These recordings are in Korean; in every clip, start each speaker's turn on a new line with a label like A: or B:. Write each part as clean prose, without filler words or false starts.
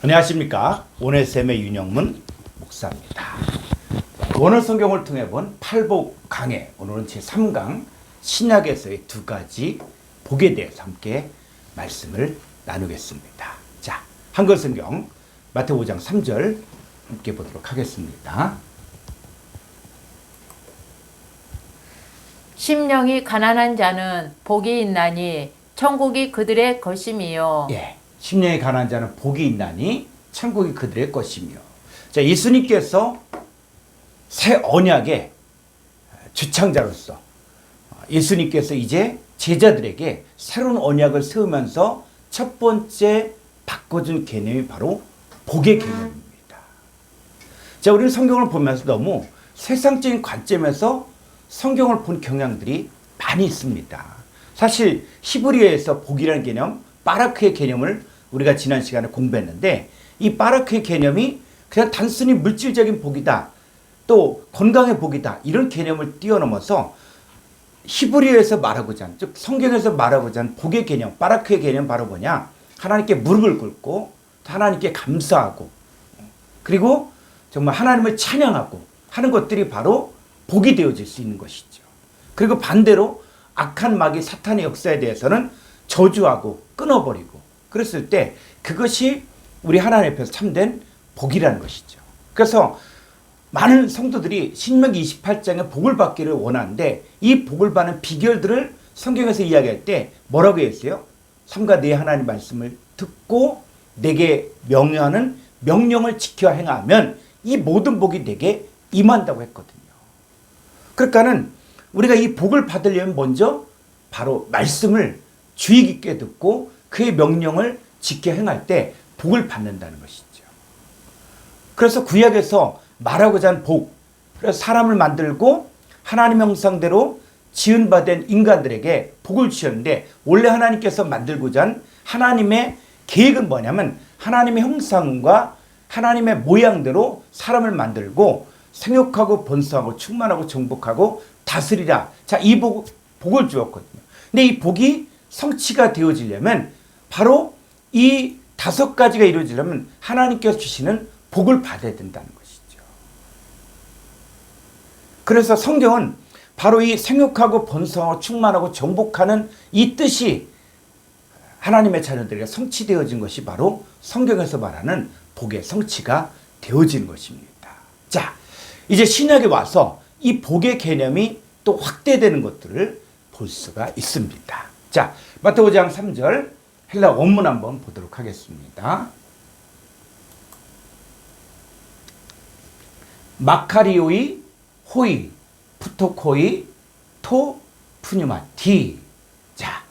A: 안녕하십니까. 원해쌤의 윤영문 목사입니다. 원어 성경을 통해 본 팔복 강해, 오늘은 제3강 신약에서의 두 가지 복에 대해서 함께 말씀을 나누겠습니다. 자, 한글 성경 마태복음 5장 3절 함께 보도록 하겠습니다.
B: 심령이 가난한 자는 복이 있나니 천국이 그들의 것임이요.
A: 예, 심령이 가난한 자는 복이 있나니 천국이 그들의 것이며. 자, 예수님께서 새 언약의 주창자로서 예수님께서 이제 제자들에게 새로운 언약을 세우면서 첫 번째 바꿔준 개념이 바로 복의 개념입니다. 자, 우리는 성경을 보면서 너무 세상적인 관점에서 성경을 본 경향들이 많이 있습니다. 사실 히브리어에서 복이라는 개념, 바라크의 개념을 우리가 지난 시간에 공부했는데, 이 바라크의 개념이 그냥 단순히 물질적인 복이다, 또 건강의 복이다, 이런 개념을 뛰어넘어서 히브리어에서 말하고자 하는, 즉 성경에서 말하고자 하는 복의 개념, 바라크의 개념 바로 뭐냐? 하나님께 무릎을 꿇고 하나님께 감사하고 그리고 정말 하나님을 찬양하고 하는 것들이 바로 복이 되어질 수 있는 것이죠. 그리고 반대로 악한 마귀 사탄의 역사에 대해서는 저주하고 끊어버리고 그랬을 때 그것이 우리 하나님 앞에서 참된 복이라는 것이죠. 그래서 많은 성도들이 신명기 28장에 복을 받기를 원하는데, 이 복을 받는 비결들을 성경에서 이야기할 때 뭐라고 했어요? 삼가 네 하나님 말씀을 듣고 내게 명령하는 명령을 지켜 행하면 이 모든 복이 내게 임한다고 했거든요. 그러니까는 우리가 이 복을 받으려면 먼저 바로 말씀을 주의 깊게 듣고 그의 명령을 지켜 행할 때 복을 받는다는 것이죠. 그래서 구약에서 말하고자 한 복, 그래서 사람을 만들고 하나님 형상대로 지은바된 인간들에게 복을 주셨는데, 원래 하나님께서 만들고자 한 하나님의 계획은 뭐냐면 하나님의 형상과 하나님의 모양대로 사람을 만들고 생육하고 번성하고 충만하고 정복하고 다스리라. 자, 이 복을 주었거든요. 근데 이 복이 성취가 되어지려면 바로 이 5가지가 이루어지려면 하나님께서 주시는 복을 받아야 된다는 것이죠. 그래서 성경은 바로 이 생육하고 번성하고 충만하고 정복하는 이 뜻이 하나님의 자녀들에게 성취되어진 것이 바로 성경에서 말하는 복의 성취가 되어진 것입니다. 자, 이제 신약에 와서 이 복의 개념이 또 확대되는 것들을 볼 수가 있습니다. 자, 마태복음 5장 3절 헬라 원문 한번 보도록 하겠습니다. 마카리오이 호이 푸토코이 토 푸뉴마티. 자,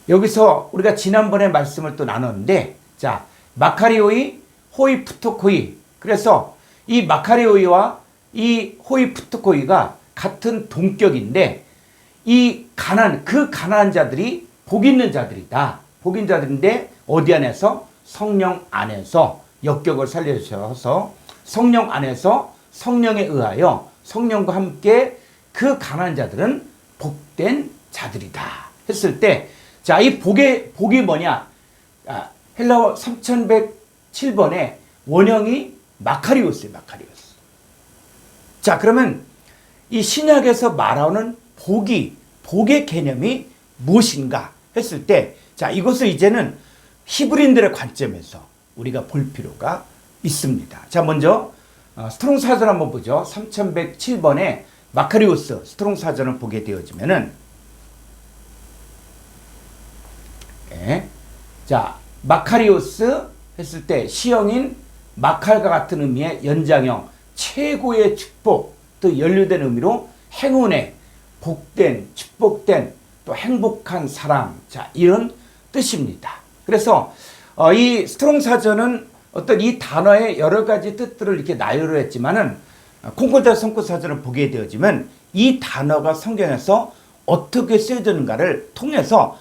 A: 여기서 우리가 지난번에 말씀을 또 나눴는데, 자, 마카리오이 호이 푸토코이, 그래서 이 마카리오이와 이 호이 푸토코이가 같은 동격인데, 이 그 가난한 자들이 복 있는 자들이다. 복 있는 자들인데 어디 안에서? 성령 안에서 역격을 살려주셔서 성령 안에서 성령에 의하여 성령과 함께 그 가난한 자들은 복된 자들이다 했을 때, 자, 이 복이 뭐냐? 헬라어 3107번에 원형이 마카리오스예요. 마카리오스. 자, 그러면 이 신약에서 말하는 복의 개념이 무엇인가 했을 때, 자, 이것을 이제는 히브리인들의 관점에서 우리가 볼 필요가 있습니다. 자, 먼저 스트롱 사전 한번 보죠. 3107번에 마카리오스 스트롱 사전을 보게 되어지면은, 자, 마카리오스 했을 때 시형인 마칼과 같은 의미의 연장형, 최고의 축복, 또 연루된 의미로 행운의, 복된, 축복된, 또 행복한 사람, 자, 이런 뜻입니다. 그래서 이 스트롱 사전은 어떤 이 단어의 여러 가지 뜻들을 이렇게 나열을 했지만은, 콩코르다 성구 사전을 보게 되어지면 이 단어가 성경에서 어떻게 쓰여졌는가를 통해서,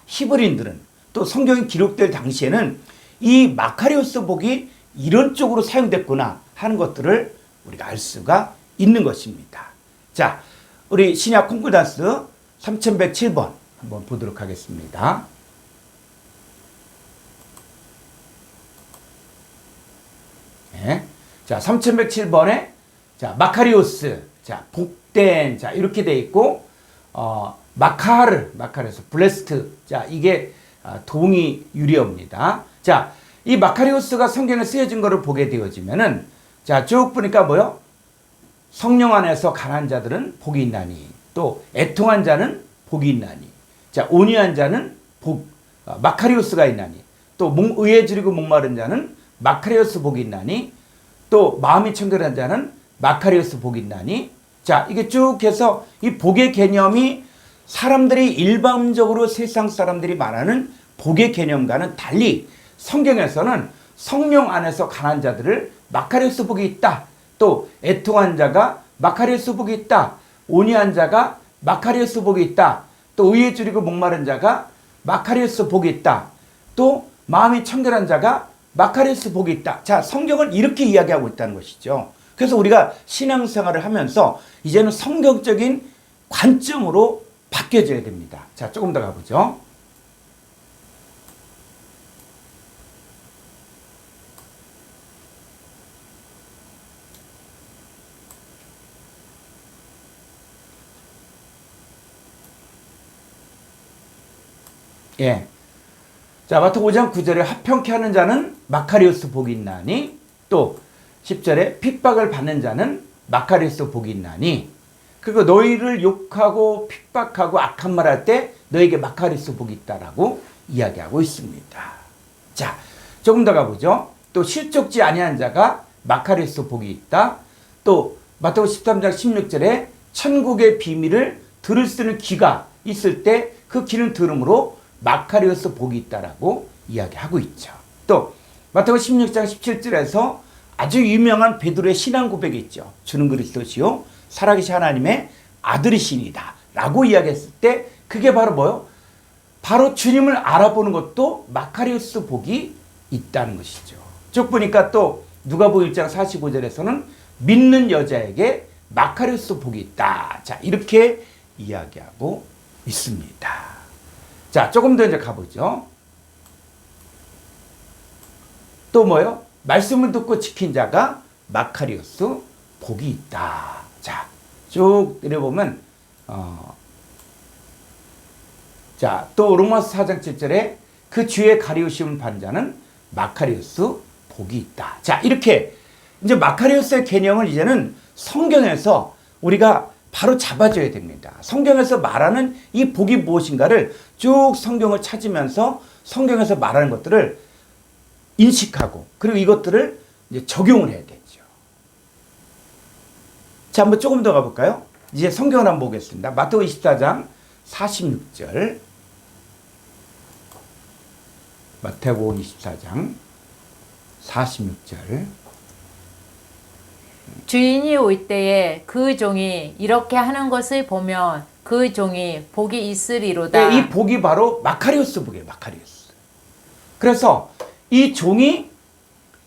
A: 히브리인들은 또 성경이 기록될 당시에는 이 마카리오스 복이 이런 쪽으로 사용됐구나 하는 것들을 우리가 알 수가 있는 것입니다. 자, 우리 신약 콩코르단스 3107번 한번 보도록 하겠습니다. 예. 자, 3107번에 자, 마카리오스. 자, 복된. 자, 이렇게 돼 있고 마카르에서 블레스트. 자, 이게 동의 유리어입니다. 자, 이 마카리오스가 성경에 쓰여진 것을 보게 되어지면은 자, 쭉 보니까 뭐요? 성령 안에서 가난한 자들은 복이 있나니, 또 애통한 자는 복이 있나니, 자, 온유한 자는 마카리오스가 있나니, 또 의에 줄이고 목마른 자는 마카리오스 복이 있나니, 또 마음이 청결한 자는 마카리오스 복이 있나니. 자, 이게 쭉 해서 이 복의 개념이 사람들이 일반적으로 세상 사람들이 말하는 복의 개념과는 달리 성경에서는 성령 안에서 가난한 자들을 마카리오스 복이 있다. 또 애통한 자가 마카리오스 복이 있다. 온유한 자가 마카리오스 복이 있다. 또 의에 줄이고 목마른 자가 마카리오스 복이 있다. 또 마음이 청결한 자가 마카리오스 복이 있다. 자, 성경은 이렇게 이야기하고 있다는 것이죠. 그래서 우리가 신앙생활을 하면서 이제는 성경적인 관점으로 바뀌어져야 됩니다. 자, 조금 더 가보죠. 예. 자, 마태 5장 9절에 화평케 하는 자는 마카리오스 복이 있나니, 또 10절에 핍박을 받는 자는 마카리오스 복이 있나니, 그리고 너희를 욕하고 핍박하고 악한 말 할 때 너에게 마카리오스 복이 있다라고 이야기하고 있습니다. 자, 조금 더 가보죠. 또 실족지 아니한 자가 마카리오스 복이 있다. 또 마태복음 13장 16절에 천국의 비밀을 들을 수 있는 귀가 있을 때 그 귀는 들음으로 마카리오스 복이 있다라고 이야기하고 있죠. 또 마태복음 16장 17절에서 아주 유명한 베드로의 신앙 고백이 있죠. 주는 그리스도시요 살아계신 하나님의 아들이시니다 라고 이야기했을 때 그게 바로 뭐요? 바로 주님을 알아보는 것도 마카리오스 복이 있다는 것이죠. 쭉 보니까 또 누가복음 1장 45절에서는 믿는 여자에게 마카리오스 복이 있다. 자, 이렇게 이야기하고 있습니다. 자, 조금 더 이제 가보죠. 또 뭐요? 말씀을 듣고 지킨 자가 마카리오스 복이 있다. 자, 쭉 내려보면 자, 또 로마서 4장 7절에 그 주의 가리우심을 받은 자는 마카리오스 복이 있다. 자, 이렇게 이제 마카리오스의 개념을 이제는 성경에서 우리가 바로 잡아줘야 됩니다. 성경에서 말하는 이 복이 무엇인가를 쭉 성경을 찾으면서 성경에서 말하는 것들을 인식하고 그리고 이것들을 이제 적용을 해야 되죠. 자, 한번 조금 더 가볼까요? 이제 성경을 한번 보겠습니다. 마태복음 24장 46절. 마태복음 24장 46절.
B: 주인이 올 때에 그 종이 이렇게 하는 것을 보면 그 종이 복이 있으리로다.
A: 네, 이 복이 바로 마카리오스 복이에요. 마카리오스. 그래서 이 종이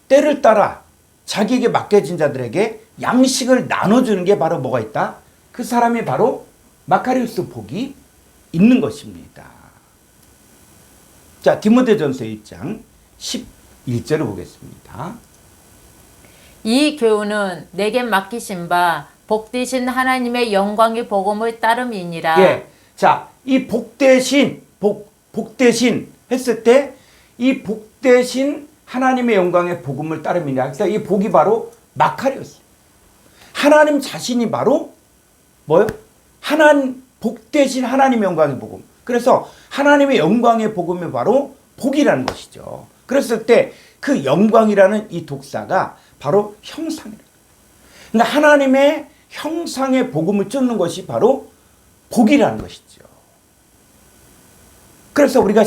A: 때를 따라 자기에게 맡겨진 자들에게 양식을 나눠주는 게 바로 뭐가 있다? 그 사람이 바로 마카리오스 복이 있는 것입니다. 자, 디모데전서 1장 11절을 보겠습니다.
B: 이 교훈은 내게 맡기신 바 복되신 하나님의 영광의 복음을 따름이니라.
A: 예. 자, 이 복되신 했을 때 이 복되신 하나님의 영광의 복음을 따름이니라. 그래서 이 복이 바로 마카리오스. 하나님 자신이 바로 뭐요? 복되신 하나님의 영광의 복음. 그래서 하나님의 영광의 복음이 바로 복이라는 것이죠. 그랬을 때 그 영광이라는 이 독사가 바로 형상이다. 그러니까 하나님의 형상의 복음을 쫓는 것이 바로 복이라는 것이죠. 그래서 우리가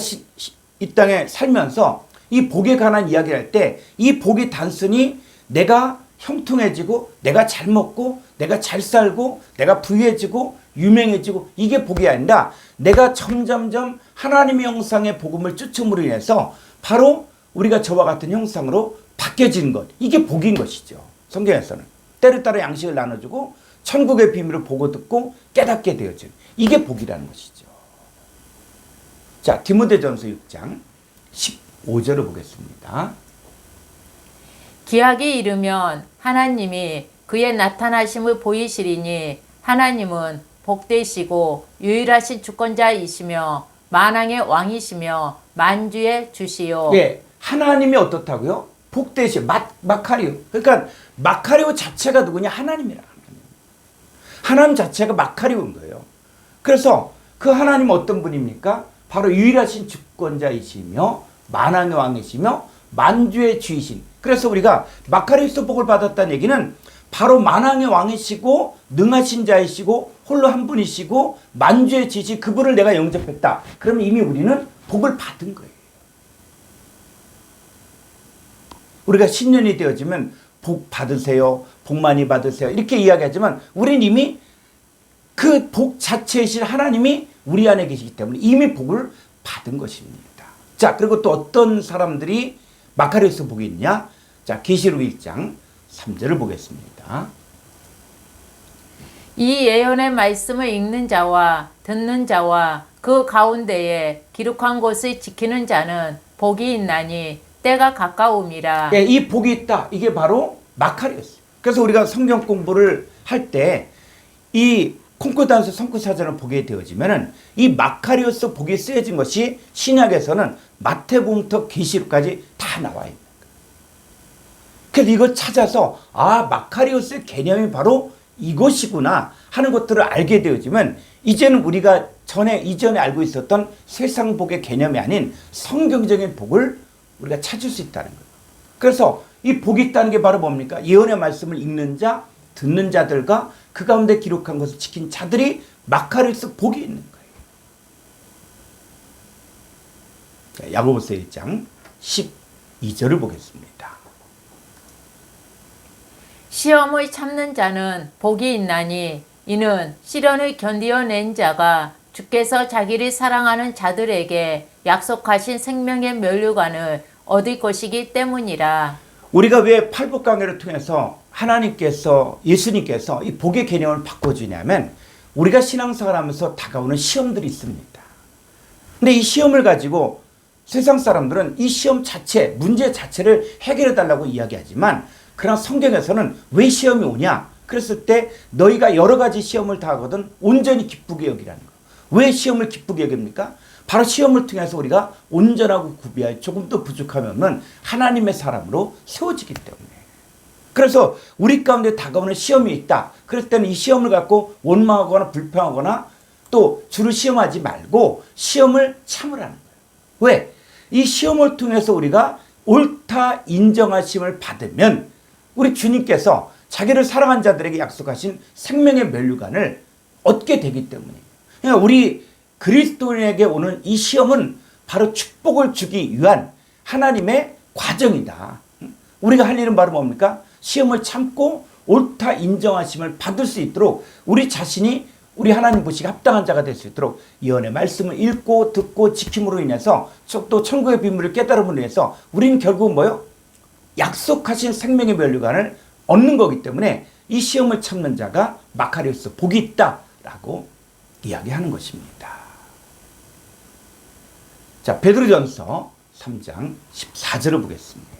A: 이 땅에 살면서 이 복에 관한 이야기를 할 때 이 복이 단순히 내가 형통해지고 내가 잘 먹고 내가 잘 살고 내가 부유해지고 유명해지고 이게 복이 아니라 내가 점점점 하나님의 형상의 복음을 쫓음으로 인해서 바로 우리가 저와 같은 형상으로 바뀌어지는 것, 이게 복인 것이죠. 성경에서는 때를 따라 양식을 나눠주고 천국의 비밀을 보고 듣고 깨닫게 되어지는 이게 복이라는 것이죠. 자, 디모데전서 6장 15절을 보겠습니다.
B: 기약이 이르면 하나님이 그의 나타나심을 보이시리니 하나님은 복되시고 유일하신 주권자이시며 만왕의 왕이시며 만주의 주시요.
A: 예, 하나님이 어떻다고요? 복되시 마카리오. 그러니까 마카리오 자체가 누구냐? 하나님이라. 하나님 자체가 마카리오인 거예요. 그래서 그 하나님 어떤 분입니까? 바로 유일하신 주권자이시며 만왕의 왕이시며 만주의 주이신. 그래서 우리가 마카리오스 복을 받았다는 얘기는 바로 만왕의 왕이시고 능하신 자이시고 홀로 한 분이시고 만주의 주이신 그분을 내가 영접했다. 그러면 이미 우리는 복을 받은 거예요. 우리가 신년이 되어지면 복 받으세요. 복 많이 받으세요. 이렇게 이야기하지만 우리는 이미 그 복 자체이신 하나님이 우리 안에 계시기 때문에 이미 복을 받은 것입니다. 자, 그리고 또 어떤 사람들이 마카리오스 복이 있냐? 자, 계시록 1장 3절을 보겠습니다.
B: 이 예언의 말씀을 읽는 자와 듣는 자와 그 가운데에 기록한 것을 지키는 자는 복이 있나니 때가 가까움이라.
A: 예, 이 복이 있다. 이게 바로 마카리오스. 그래서 우리가 성경 공부를 할 때 이 콩코단수 성구사전을 보게 되어지면은 이 마카리오스 복이 쓰여진 것이 신약에서는 마태복음부터 계시록까지 다 나와 있는 거예요. 그래서 이걸 찾아서 마카리오스의 개념이 바로 이것이구나 하는 것들을 알게 되어지면 이제는 우리가 이전에 알고 있었던 세상 복의 개념이 아닌 성경적인 복을 우리가 찾을 수 있다는 거예요. 그래서 이 복이 있다는 게 바로 뭡니까? 예언의 말씀을 읽는 자, 듣는 자들과 그 가운데 기록한 것을 지킨 자들이 마카리오스 복이 있는 거예요. 야고보서 1장 12절을 보겠습니다.
B: 시험을 참는 자는 복이 있나니 이는 시련을 견디어낸 자가 주께서 자기를 사랑하는 자들에게 약속하신 생명의 면류관을 얻을 것이기 때문이라. 우리가
A: 왜 팔복 강해를 통해서 하나님께서 예수님께서 이 복의 개념을 바꿔주냐면 우리가 신앙생활 하면서 다가오는 시험들이 있습니다. 근데 이 시험을 가지고 세상 사람들은 이 시험 자체, 문제 자체를 해결해 달라고 이야기하지만 그러나 성경에서는 왜 시험이 오냐? 그랬을 때 너희가 여러 가지 시험을 당하거든 온전히 기쁘게 여기라는 거. 왜 시험을 기쁘게 여깁니까? 바로 시험을 통해서 우리가 온전하고 구비하여 조금 더 부족함이 없는 하나님의 사람으로 세워지기 때문에. 그래서 우리 가운데 다가오는 시험이 있다. 그럴 때는 이 시험을 갖고 원망하거나 불평하거나 또 주로 시험하지 말고 시험을 참으라는 거예요. 왜? 이 시험을 통해서 우리가 옳다 인정하심을 받으면 우리 주님께서 자기를 사랑한 자들에게 약속하신 생명의 면류관을 얻게 되기 때문이에요. 그러니까 우리 그리스도인에게 오는 이 시험은 바로 축복을 주기 위한 하나님의 과정이다. 우리가 할 일은 바로 뭡니까? 시험을 참고 옳다 인정하심을 받을 수 있도록 우리 자신이 우리 하나님 보시기에 합당한 자가 될 수 있도록 예언의 말씀을 읽고 듣고 지킴으로 인해서 또 천국의 비밀을 깨달음으로 인해서 우리는 결국 뭐요? 약속하신 생명의 면류관을 얻는 거기 때문에 이 시험을 참는 자가 마카리오스 복이 있다라고 이야기하는 것입니다. 자, 베드로전서 3장 14절을 보겠습니다.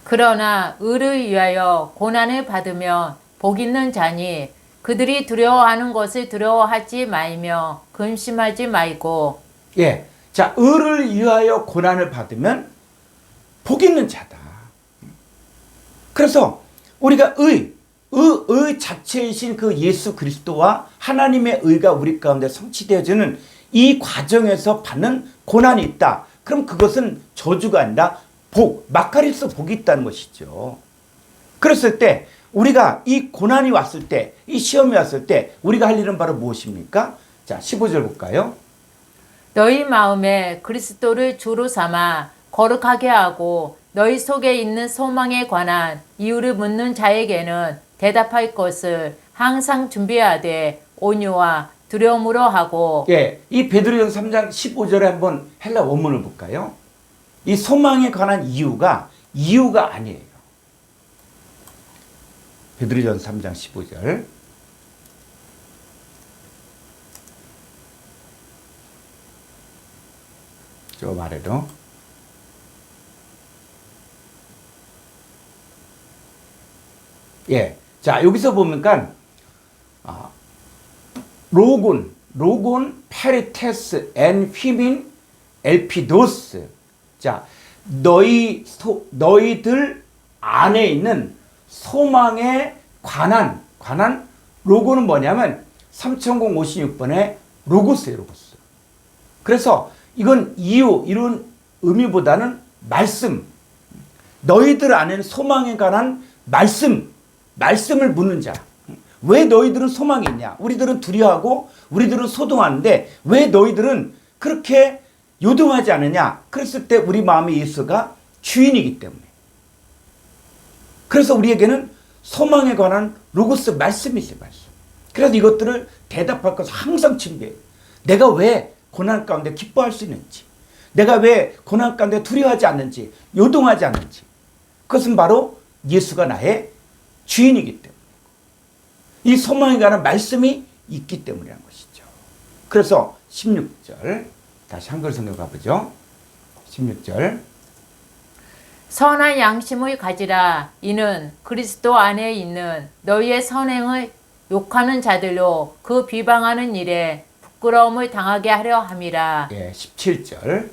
B: 그러나 의를 위하여 고난을 받으면 복 있는 자니 그들이 두려워하는 것을 두려워하지 말며 근심하지 말고.
A: 예, 자, 의를 위하여 고난을 받으면 복 있는 자다. 그래서 우리가 의 자체이신 그 예수 그리스도와 하나님의 의가 우리 가운데 성취되어지는 이 과정에서 받는 고난이 있다. 그럼 그것은 저주가 아니라 복, 마카리오스 복이 있다는 것이죠. 그랬을 때 우리가 이 고난이 왔을 때, 이 시험이 왔을 때 우리가 할 일은 바로 무엇입니까? 자, 15절 볼까요?
B: 너희 마음에 그리스도를 주로 삼아 거룩하게 하고 너희 속에 있는 소망에 관한 이유를 묻는 자에게는 대답할 것을 항상 준비하되 온유와 두려움으로 하고.
A: 예, 이 베드로전서 3장 15절에 한번 헬라 원문을 볼까요? 이 소망에 관한 이유가 아니에요. 베드로전서 3장 15절. 좀 아래로. 예. 자, 여기서 보니까, 로곤, 페리테스, 앤 휘민, 엘피도스. 자, 너희들 안에 있는 소망에 관한, 로고는 뭐냐면 3056번의 로고스예요, 로고스. 그래서 이건 이유, 이런 의미보다는 말씀. 너희들 안에는 소망에 관한 말씀을 묻는 자. 왜 너희들은 소망이 있냐? 우리들은 두려워하고 우리들은 소동하는데 왜 너희들은 그렇게 요동하지 않느냐? 그랬을 때 우리 마음에 예수가 주인이기 때문에. 그래서 우리에게는 소망에 관한 로고스 말씀이 있어요, 말씀. 그래서 이것들을 대답할 것을 항상 준비해요. 내가 왜 고난 가운데 기뻐할 수 있는지, 내가 왜 고난 가운데 두려워하지 않는지, 요동하지 않는지. 그것은 바로 예수가 나의 주인이기 때문에. 이 소망에 관한 말씀이 있기 때문이라는 것이죠. 그래서 16절 다시 한글 성경 가보죠. 16절
B: 선한 양심을 가지라. 이는 그리스도 안에 있는 너희의 선행을 욕하는 자들로 그 비방하는 일에 부끄러움을 당하게 하려 함이라.
A: 예, 17절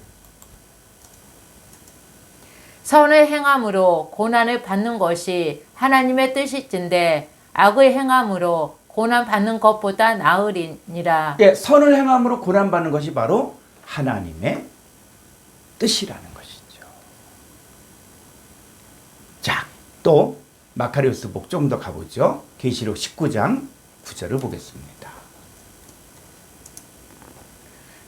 B: 선을 행함으로 고난을 받는 것이 하나님의 뜻일진데 악을 행함으로 고난 받는 것보다 나으리니라.
A: 예, 선을 행함으로 고난 받는 것이 바로 하나님의 뜻이라는 것이죠. 자, 또 마카리오스 복 좀 더 가보죠. 계시록 19장 9절을 보겠습니다.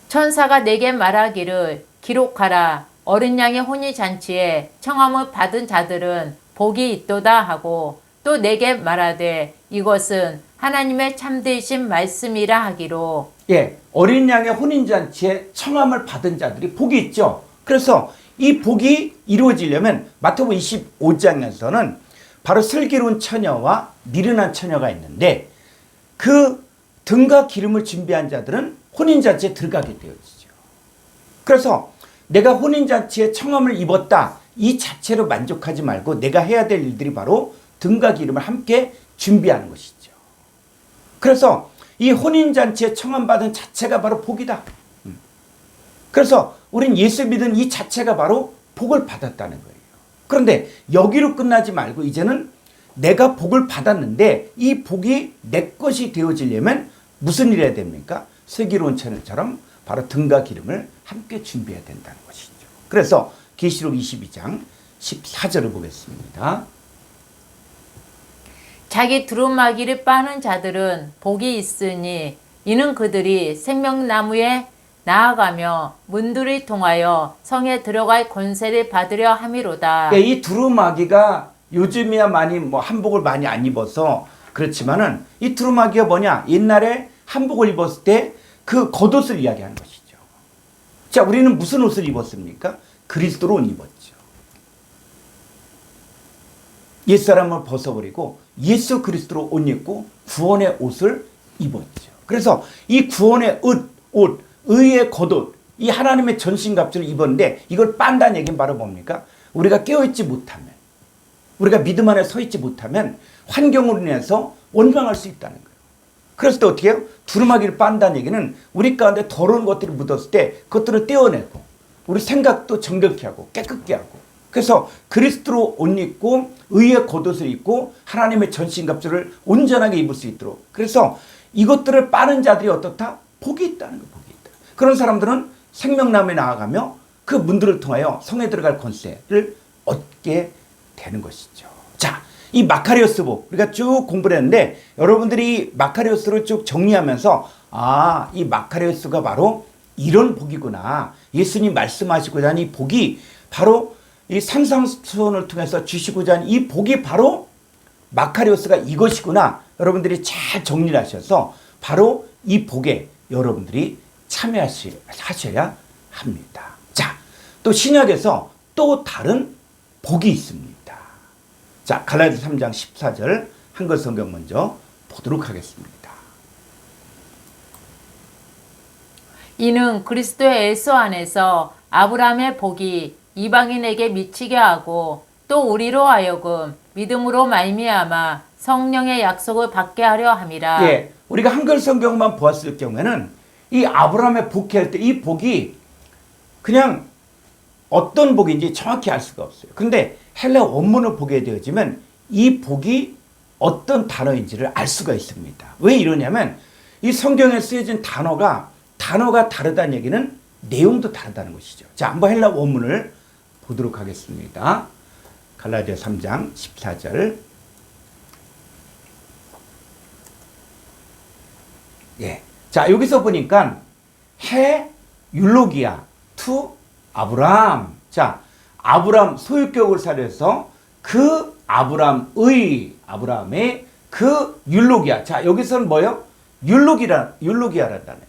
B: 천사가 내게 말하기를 기록하라. 어린 양의 혼인잔치에 청함을 받은 자들은 복이 있도다 하고 또 내게 말하되 이것은 하나님의 참되신 말씀이라 하기로.
A: 예, 어린 양의 혼인잔치에 청함을 받은 자들이 복이 있죠. 그래서 이 복이 이루어지려면 마태복음 25장에서는 바로 슬기로운 처녀와 미련한 처녀가 있는데 그 등과 기름을 준비한 자들은 혼인잔치에 들어가게 되어지죠. 그래서 내가 혼인잔치에 청함을 입었다 이 자체로 만족하지 말고 내가 해야 될 일들이 바로 등과 기름을 함께 준비하는 것이죠. 그래서 이 혼인잔치에 청함받은 자체가 바로 복이다. 그래서 우린 예수 믿은 이 자체가 바로 복을 받았다는 거예요. 그런데 여기로 끝나지 말고 이제는 내가 복을 받았는데 이 복이 내 것이 되어지려면 무슨 일 해야 됩니까? 슬기로운 처녀처럼 바로 등과 기름을 함께 준비해야 된다는 것이죠. 그래서 계시록 22장 14절을 보겠습니다.
B: 자기 두루마기를 빠는 자들은 복이 있으니 이는 그들이 생명나무에 나아가며 문들을 통하여 성에 들어갈 권세를 받으려 함이로다.
A: 이 두루마기가 요즘이야 많이 한복을 많이 안 입어서 그렇지만은 이 두루마기가 뭐냐? 옛날에 한복을 입었을 때 그 겉옷을 이야기하는 것이죠. 자, 우리는 무슨 옷을 입었습니까? 그리스도로 옷 입었죠. 옛사람을 벗어버리고 예수 그리스도로 옷 입고 구원의 옷을 입었죠. 그래서 이 구원의 옷, 의의 겉옷, 이 하나님의 전신갑주를 입었는데 이걸 빤다는 얘기는 바로 뭡니까? 우리가 깨어있지 못하면, 우리가 믿음 안에 서 있지 못하면 환경으로 인해서 원망할 수 있다는 거예요. 그래서 또 어떻게 해요? 두루마기를 빤다는 얘기는 우리 가운데 더러운 것들이 묻었을 때 그것들을 떼어내고 우리 생각도 정결케 하고 깨끗게 하고 그래서 그리스도로 옷 입고 의의 겉옷을 입고 하나님의 전신갑주를 온전하게 입을 수 있도록 그래서 이것들을 빠는 자들이 어떻다? 복이 있다는 거예요. 복이 있다. 그런 사람들은 생명나무에 나아가며 그 문들을 통하여 성에 들어갈 권세를 얻게 되는 것이죠. 자, 이 마카리오스복 우리가 쭉 공부를 했는데 여러분들이 마카리오스를 쭉 정리하면서 이 마카리오스가 바로 이런 복이구나. 예수님 말씀하시고자 하는 이 복이 바로 이 산상수훈을 통해서 주시고자 하는 이 복이 바로 마카리오스가 이것이구나. 여러분들이 잘 정리를 하셔서 바로 이 복에 여러분들이 참여하셔야 합니다. 자, 또 신약에서 또 다른 복이 있습니다. 자, 갈라디아서 3장 14절 한글 성경 먼저 보도록 하겠습니다.
B: 이는 그리스도 예수 안에서 아브라함의 복이 이방인에게 미치게 하고 또 우리로 하여금 믿음으로 말미암아 성령의 약속을 받게 하려 함이라.
A: 예, 우리가 한글 성경만 보았을 경우에는 이 아브라함의 복할 때 이 복이 그냥 어떤 복인지 정확히 알 수가 없어요. 근데 헬라 원문을 보게 되어지면 이 복이 어떤 단어인지를 알 수가 있습니다. 왜 이러냐면 이 성경에 쓰여진 단어가 다르다는 얘기는 내용도 다르다는 것이죠. 자, 한번 헬라 원문을 보도록 하겠습니다. 갈라디아 3장 14절. 예. 자, 여기서 보니까 해 율로기아 투 아브라함. 자, 아브라함 소유격을 살려서 그 아브라함의 그 율로기아. 자, 여기서는 뭐예요? 율로기아란다네.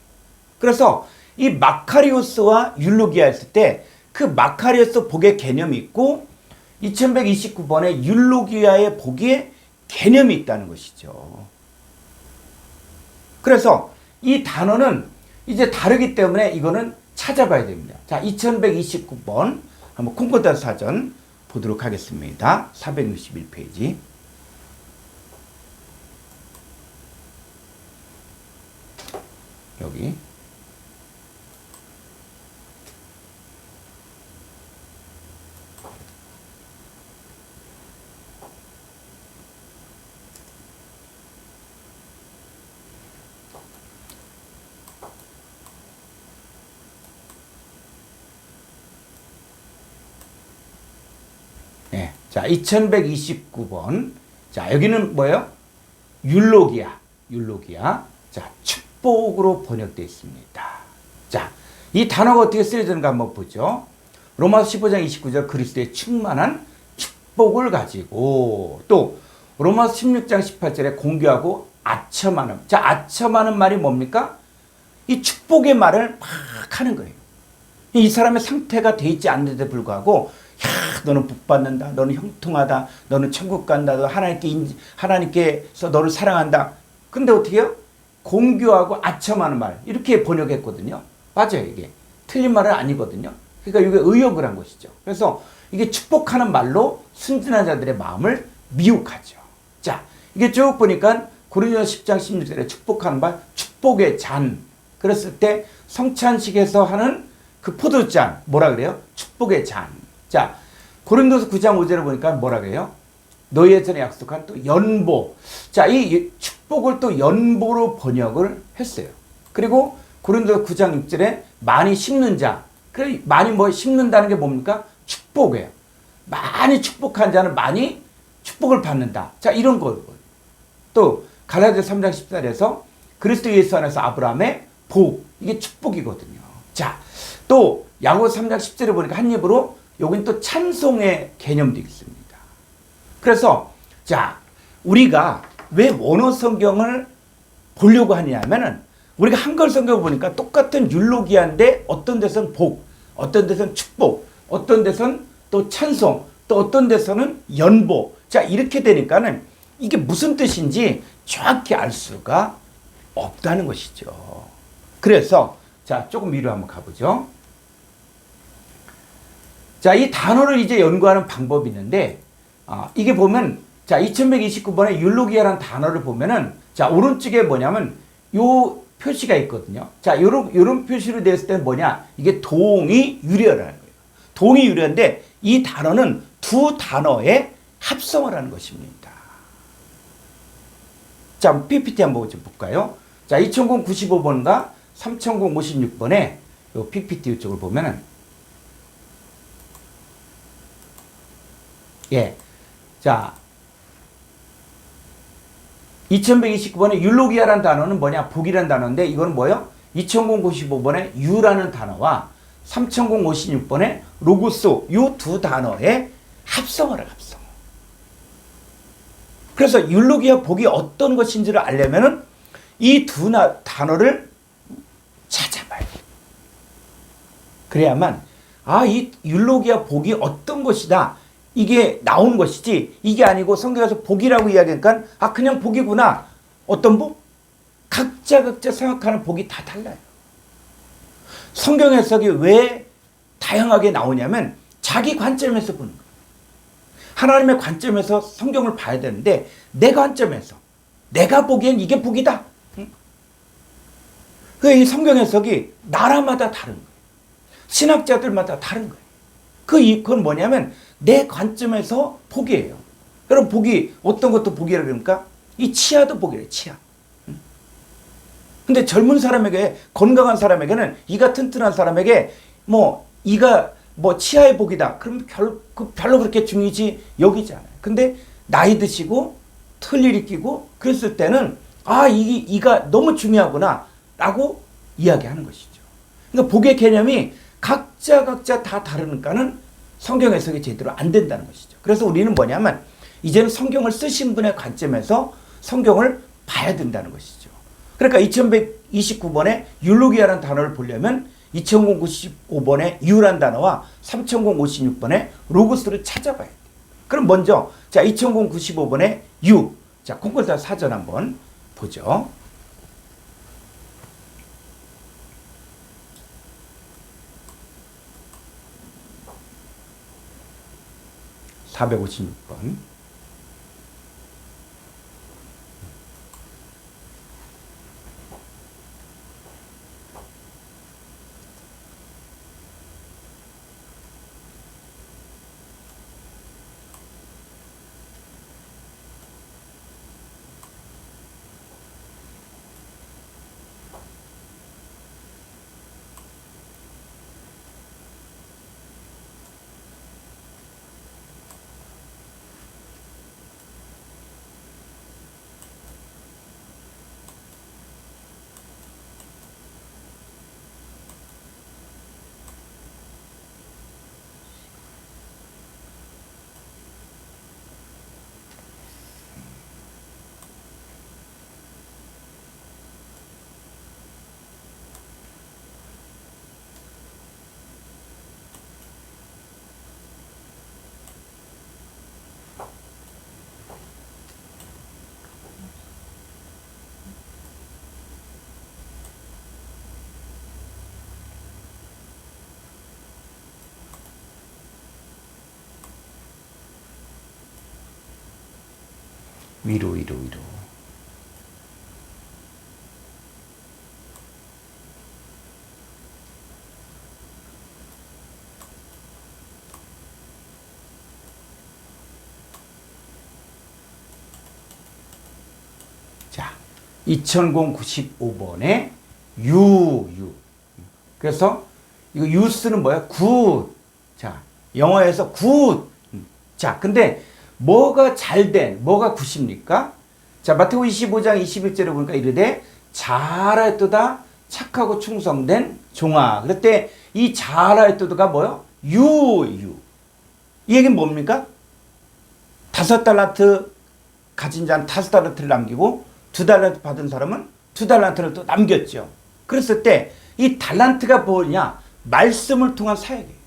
A: 그래서 이 마카리오스와 율로기아 했을 때 그 마카리오스 복의 개념이 있고 2129번에 율로기아의 복의 개념이 있다는 것이죠. 그래서 이 단어는 이제 다르기 때문에 이거는 찾아봐야 됩니다. 자, 2129번 한번 콩코다 사전 보도록 하겠습니다. 461페이지. 여기. 네. 자, 2129번. 자, 여기는 뭐예요? 율로기아. 자, 축복으로 번역되어 있습니다. 자, 이 단어가 어떻게 쓰여지는가 한번 보죠. 로마서 15장 29절 그리스도의 충만한 축복을 가지고 또 로마서 16장 18절에 공교하고 아첨하는. 자, 아첨하는 말이 뭡니까? 이 축복의 말을 막 하는 거예요. 이 사람의 상태가 돼 있지 않는데 불구하고 야, 너는 복 받는다. 너는 형통하다. 너는 천국 간다. 너 하나님께서 너를 사랑한다. 근데 어떻게 해요? 공교하고 아첨하는 말. 이렇게 번역했거든요. 맞아요, 이게. 틀린 말은 아니거든요. 그러니까 이게 의역을 한 것이죠. 그래서 이게 축복하는 말로 순진한 자들의 마음을 미혹하죠. 자, 이게 쭉 보니까 고린도서 10장 16절에 축복하는 말, 축복의 잔. 그랬을 때 성찬식에서 하는 그 포도잔, 뭐라 그래요? 축복의 잔. 자, 고린도서 9장 5절에 보니까 뭐라 그래요? 너희의 전에 약속한 또 연보. 자, 이 축복을 또 연보로 번역을 했어요. 그리고 고린도서 9장 6절에 많이 심는 자. 그래, 많이 뭐 심는다는 게 뭡니까? 축복이에요. 많이 축복한 자는 많이 축복을 받는다. 자, 이런 거. 또 갈라디아 3장 14절에서 그리스도 예수 안에서 아브라함의 복. 이게 축복이거든요. 자, 또 야고보서 3장 10절에 보니까 한 입으로 여긴 또 찬송의 개념도 있습니다. 그래서 자, 우리가 왜 원어 성경을 보려고 하냐면은 우리가 한글 성경을 보니까 똑같은 율로기아인데 어떤 데서는 복, 어떤 데서는 축복, 어떤 데서는 또 찬송, 또 어떤 데서는 연보. 자, 이렇게 되니까는 이게 무슨 뜻인지 정확히 알 수가 없다는 것이죠. 그래서 자, 조금 위로 한번 가보죠. 자, 이 단어를 이제 연구하는 방법이 있는데 이게 보면 자, 2129번에 율로기아라는 단어를 보면은 자, 오른쪽에 뭐냐면 요 표시가 있거든요. 자, 요런 표시로 됐을 때는 뭐냐? 이게 동의 유래어라는 거예요. 동의 유래어인데 이 단어는 두 단어의 합성을 하는 것입니다. 자, PPT 한번 좀 볼까요? 자, 2095번과 3056번에 요 PPT 이쪽을 보면은 예. 자, 2129번에 율로기아라는 단어는 뭐냐? 복이라는 단어인데 이거는 뭐예요? 2095번에 유라는 단어와 3056번에 로고스 이 두 단어의 합성어를 합성. 그래서 율로기아 복이 어떤 것인지를 알려면은 이 두 단어를 찾아봐야 돼요. 그래야만 이 율로기아 복이 어떤 것이다. 이게 나오는 것이지 이게 아니고 성경에서 복이라고 이야기하니까 그냥 복이구나. 어떤 복? 각자 생각하는 복이 다 달라요. 성경 해석이 왜 다양하게 나오냐면 자기 관점에서 보는 거예요. 하나님의 관점에서 성경을 봐야 되는데 내 관점에서 내가 보기엔 이게 복이다. 이 성경 해석이 나라마다 다른 거예요. 신학자들마다 다른 거예요. 그건 뭐냐면 내 관점에서 복이에요. 여러분 복이 어떤 것도 복이라 그러니까 이 치아도 복이래요. 치아. 근데 젊은 사람에게 건강한 사람에게는 이가 튼튼한 사람에게 이가 치아의 복이다. 그럼 별로 그렇게 중요시 여기지 않아요. 근데 나이 드시고 틀니를 끼고 그랬을 때는 이가 너무 중요하구나 라고 이야기하는 것이죠. 그러니까 복의 개념이 각자 다 다르니까는 성경 해석이 제대로 안 된다는 것이죠. 그래서 우리는 뭐냐면 이제는 성경을 쓰신 분의 관점에서 성경을 봐야 된다는 것이죠. 그러니까 2129번에 율로기아라는 단어를 보려면 2095번에 유라는 단어와 3056번에 로고스를 찾아봐야 돼요. 그럼 먼저 2095번에 유. 자, 콩콜타 사전 한번 보죠. (456번) 위로. 자, 2095번에 유. 그래서 이거 유스는 뭐야? 굿. 자, 영어에서 굿. 자, 근데 뭐가 잘된, 뭐가 굿입니까? 자, 마태복음 25장 21절에 보니까 이르되 잘하였도다 착하고 충성된 종아. 그럴 때 이 잘하였도다가 뭐요? 유. 이 얘기는 뭡니까? 5달란트 가진 자는 5달란트를 남기고 2달란트 받은 사람은 2달란트를 또 남겼죠. 그랬을 때 이 달란트가 뭐냐? 말씀을 통한 사역이에요.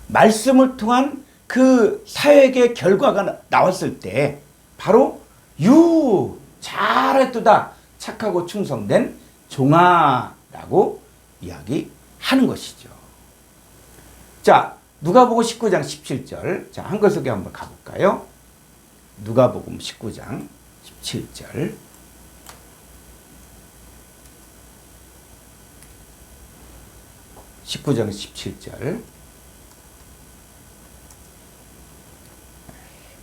A: 말씀을 통한 그 사역의 결과가 나왔을 때 바로 유 잘했도다 착하고 충성된 종아라고 이야기하는 것이죠. 자, 누가복음 19장 17절. 자, 한글 소개 한번 가볼까요? 누가복음 19장 17절. (19장 17절)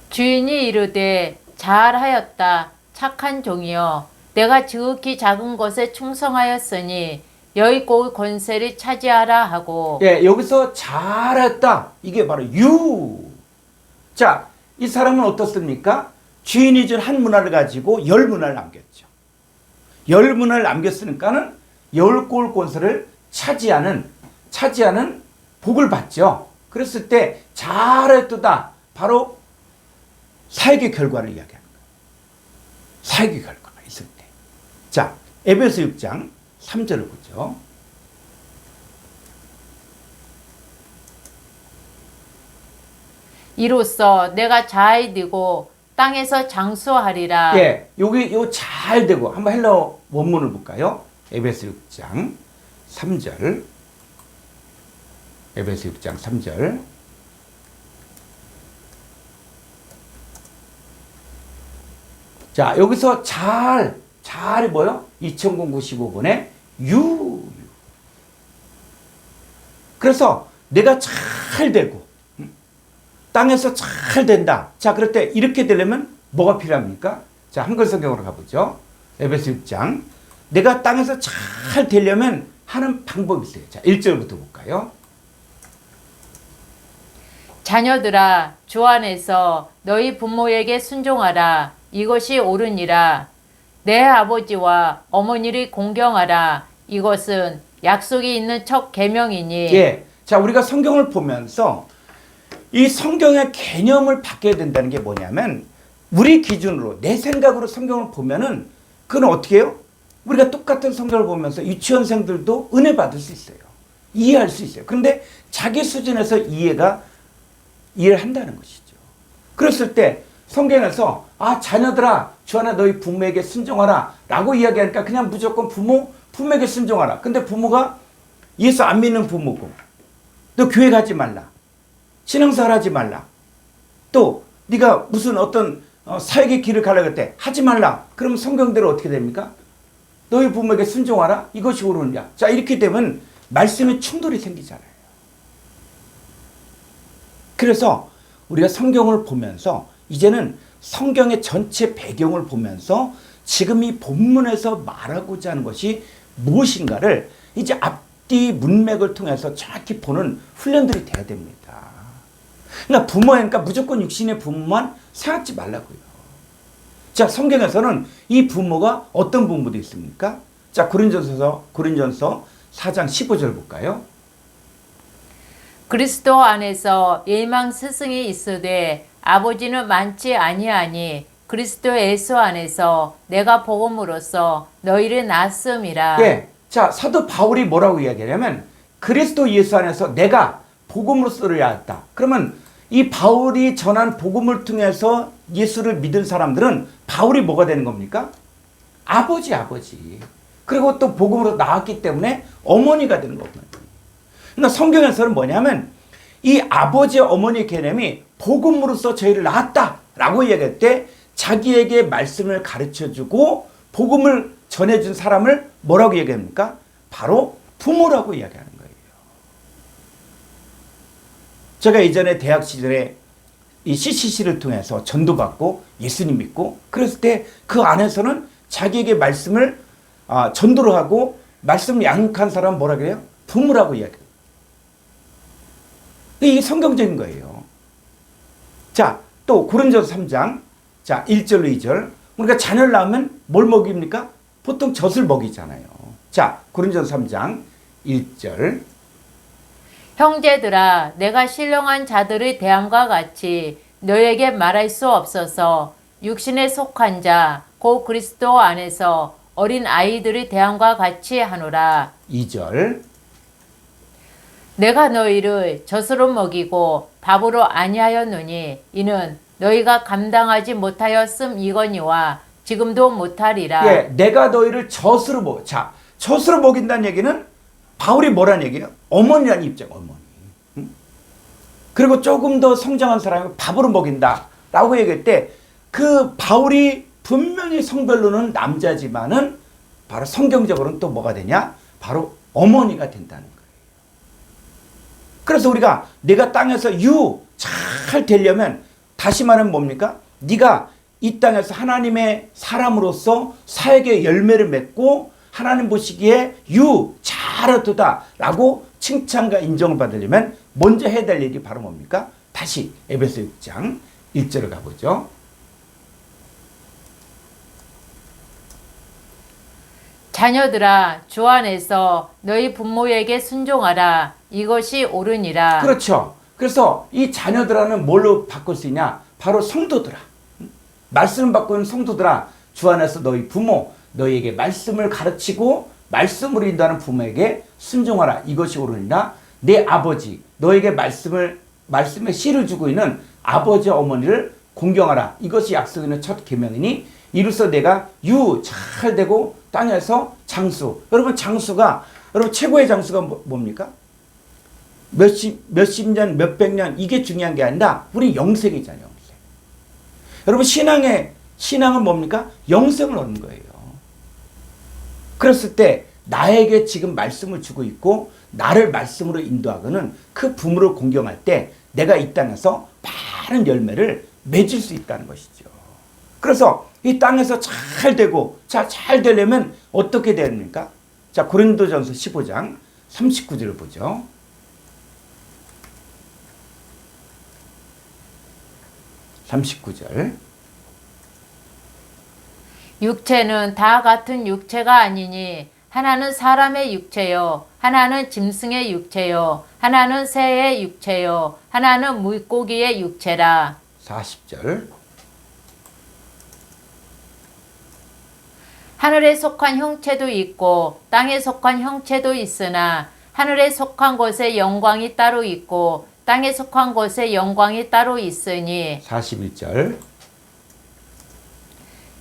B: 주인이 이르되 잘하였다 착한 종이여 내가 지극히 작은 것에 충성하였으니 여의고 권세를 차지하라 하고.
A: 예, 여기서 잘했다 이게 바로 유. 자, 이 사람은 어떻습니까? 주인이 준 한 문화를 가지고 10문화를 남겼죠. 10문화를 남겼으니까는 10골 권세를 차지하는 복을 받죠. 그랬을 때 잘했도다 바로 사역의 결과를 이야기하는 거예요. 사역의 결과가 있을 때. 자, 에베소 6장 3절을 보죠.
B: 이로써 내가 잘 되고 땅에서 장수하리라.
A: 예, 요 잘 되고 한번 헬라어 원문을 볼까요? 에베소 6장 3절. 에베소 6장 3절. 자, 여기서 잘이 뭐요? 2095번에 유. 그래서 내가 잘 되고 땅에서 잘 된다. 자, 그럴 때 이렇게 되려면 뭐가 필요합니까? 자, 한글 성경으로 가보죠. 에베소 6장. 내가 땅에서 잘 되려면 하는 방법이 있어요. 자, 1절부터 볼까요?
B: 자녀들아 주 안에서 너희 부모에게 순종하라. 이것이 옳으니라. 내 아버지와 어머니를 공경하라. 이것은 약속이 있는 첫 계명이니.
A: 예. 자, 우리가 성경을 보면서 이 성경의 개념을 바뀌어야 된다는 게 뭐냐면 우리 기준으로 내 생각으로 성경을 보면은 그건 어떻게 해요? 우리가 똑같은 성경을 보면서 유치원생들도 은혜 받을 수 있어요. 이해할 수 있어요. 그런데 자기 수준에서 이해를 한다는 것이죠. 그랬을 때 성경에서 자녀들아 주 안에 너희 부모에게 순종하라 라고 이야기하니까 그냥 무조건 부모에게 순종하라. 근데 부모가 예수 안 믿는 부모고 너 교회 가지 말라. 신앙생활 하지 말라. 또 네가 무슨 어떤 사역의 길을 가려고 할 때 하지 말라. 그러면 성경대로 어떻게 됩니까? 너희 부모에게 순종하라. 이것이 옳으냐. 자, 이렇게 되면 말씀에 충돌이 생기잖아요. 그래서 우리가 성경을 보면서 이제는 성경의 전체 배경을 보면서 지금 이 본문에서 말하고자 하는 것이 무엇인가를 이제 앞뒤 문맥을 통해서 정확히 보는 훈련들이 돼야 됩니다. 그러니까 부모니까 무조건 육신의 부모만 생각지 말라고요. 자, 성경에서는 이 부모가 어떤 부모도 있습니까? 자, 고린전서 4장 15절 볼까요?
B: 그리스도 안에서 일망 스승이 있으되 아버지는 많지 아니하니 그리스도 예수 안에서 내가 복음으로써 너희를 낳았음이라.
A: 예. 자, 사도 바울이 뭐라고 이야기하냐면 그리스도 예수 안에서 내가 복음으로써 너를 낳았다. 그러면 이 바울이 전한 복음을 통해서 예수를 믿은 사람들은 바울이 뭐가 되는 겁니까? 아버지. 그리고 또 복음으로 낳았기 때문에 어머니가 되는 겁니다. 그러니까 성경에서는 뭐냐면 이 아버지 어머니 개념이 복음으로써 저희를 낳았다라고 이야기할 때 자기에게 말씀을 가르쳐주고 복음을 전해준 사람을 뭐라고 얘기합니까? 바로 부모라고 이야기하는 거예요. 제가 이전에 대학 시절에 이 CCC를 통해서 전도받고 예수님 믿고 그랬을 때 그 안에서는 자기에게 말씀을 전도를 하고 말씀을 양육한 사람 뭐라 그래요? 부모라고 이야기해요. 이게 성경적인 거예요. 자, 또 고린도서 3장 자 1절로 2절 우리가 자녀를 낳으면 뭘 먹입니까? 보통 젖을 먹이잖아요. 자, 고린도서 3장 1절
B: 형제들아 내가 신령한 자들의 대함과 같이 너에게 말할 수 없어서 육신에 속한 자 곧 그리스도 안에서 어린 아이들의 대함과 같이 하노라.
A: 2절
B: 내가 너희를 젖으로 먹이고 밥으로 아니하였노니 이는 너희가 감당하지 못하였음이거니와 지금도 못하리라.
A: 예, 내가 너희를 젖으로 먹여. 자, 젖으로 먹인다는 얘기는 바울이 뭐라는 얘기예요? 어머니라는 입장, 어머니. 응? 그리고 조금 더 성장한 사람이 밥으로 먹인다라고 얘기할 때 그 바울이 분명히 성별로는 남자지만은 바로 성경적으로는 또 뭐가 되냐? 바로 어머니가 된다는 거예요. 그래서 우리가 내가 땅에서 잘 되려면 다시 말하면 뭡니까? 네가 이 땅에서 하나님의 사람으로서 사역의 열매를 맺고 하나님 보시기에 잘하도다 라고 칭찬과 인정을 받으려면 먼저 해야 될 일이 바로 뭡니까? 다시 에베소 6장 1절을 가보죠.
B: 자녀들아 주 안에서 너희 부모에게 순종하라. 이것이 옳으니라.
A: 그렇죠. 그래서 이 자녀들아는 뭘로 바꿀 수 있냐? 바로 성도들아. 말씀을 받고 있는 성도들아. 주 안에서 너희 부모, 너희에게 말씀을 가르치고 말씀으로 인도하는 부모에게 순종하라. 이것이 옳으니라. 내 아버지, 너에게 말씀의 씨를 주고 있는 아버지 어머니를 공경하라. 이것이 약속 있는 첫 계명이니 이로써 내가 잘 되고 땅에서 장수. 여러분 장수가 여러분 최고의 장수가 뭡니까? 몇십 년, 몇백 년 이게 중요한 게 아니라 우리 영생이잖아요. 영생. 여러분 신앙은 뭡니까? 영생을 얻는 거예요. 그랬을 때 나에게 지금 말씀을 주고 있고 나를 말씀으로 인도하고는 그 부모를 공경할 때 내가 이 땅에서 많은 열매를 맺을 수 있다는 것이죠. 그래서 이 땅에서 잘 되고 잘 되려면 어떻게 됩니까? 자, 고린도전서 15장 39절을 보죠. (39절)
B: 육체는 다 같은 육체가 아니니 하나는 사람의 육체요 하나는 짐승의 육체요 하나는 새의 육체요 하나는 물고기의 육체라.
A: (40절)
B: 하늘에 속한 형체도 있고 땅에 속한 형체도 있으나 하늘에 속한 것의 영광이 따로 있고 땅에 속한 것의 영광이 따로 있으니.
A: (41절)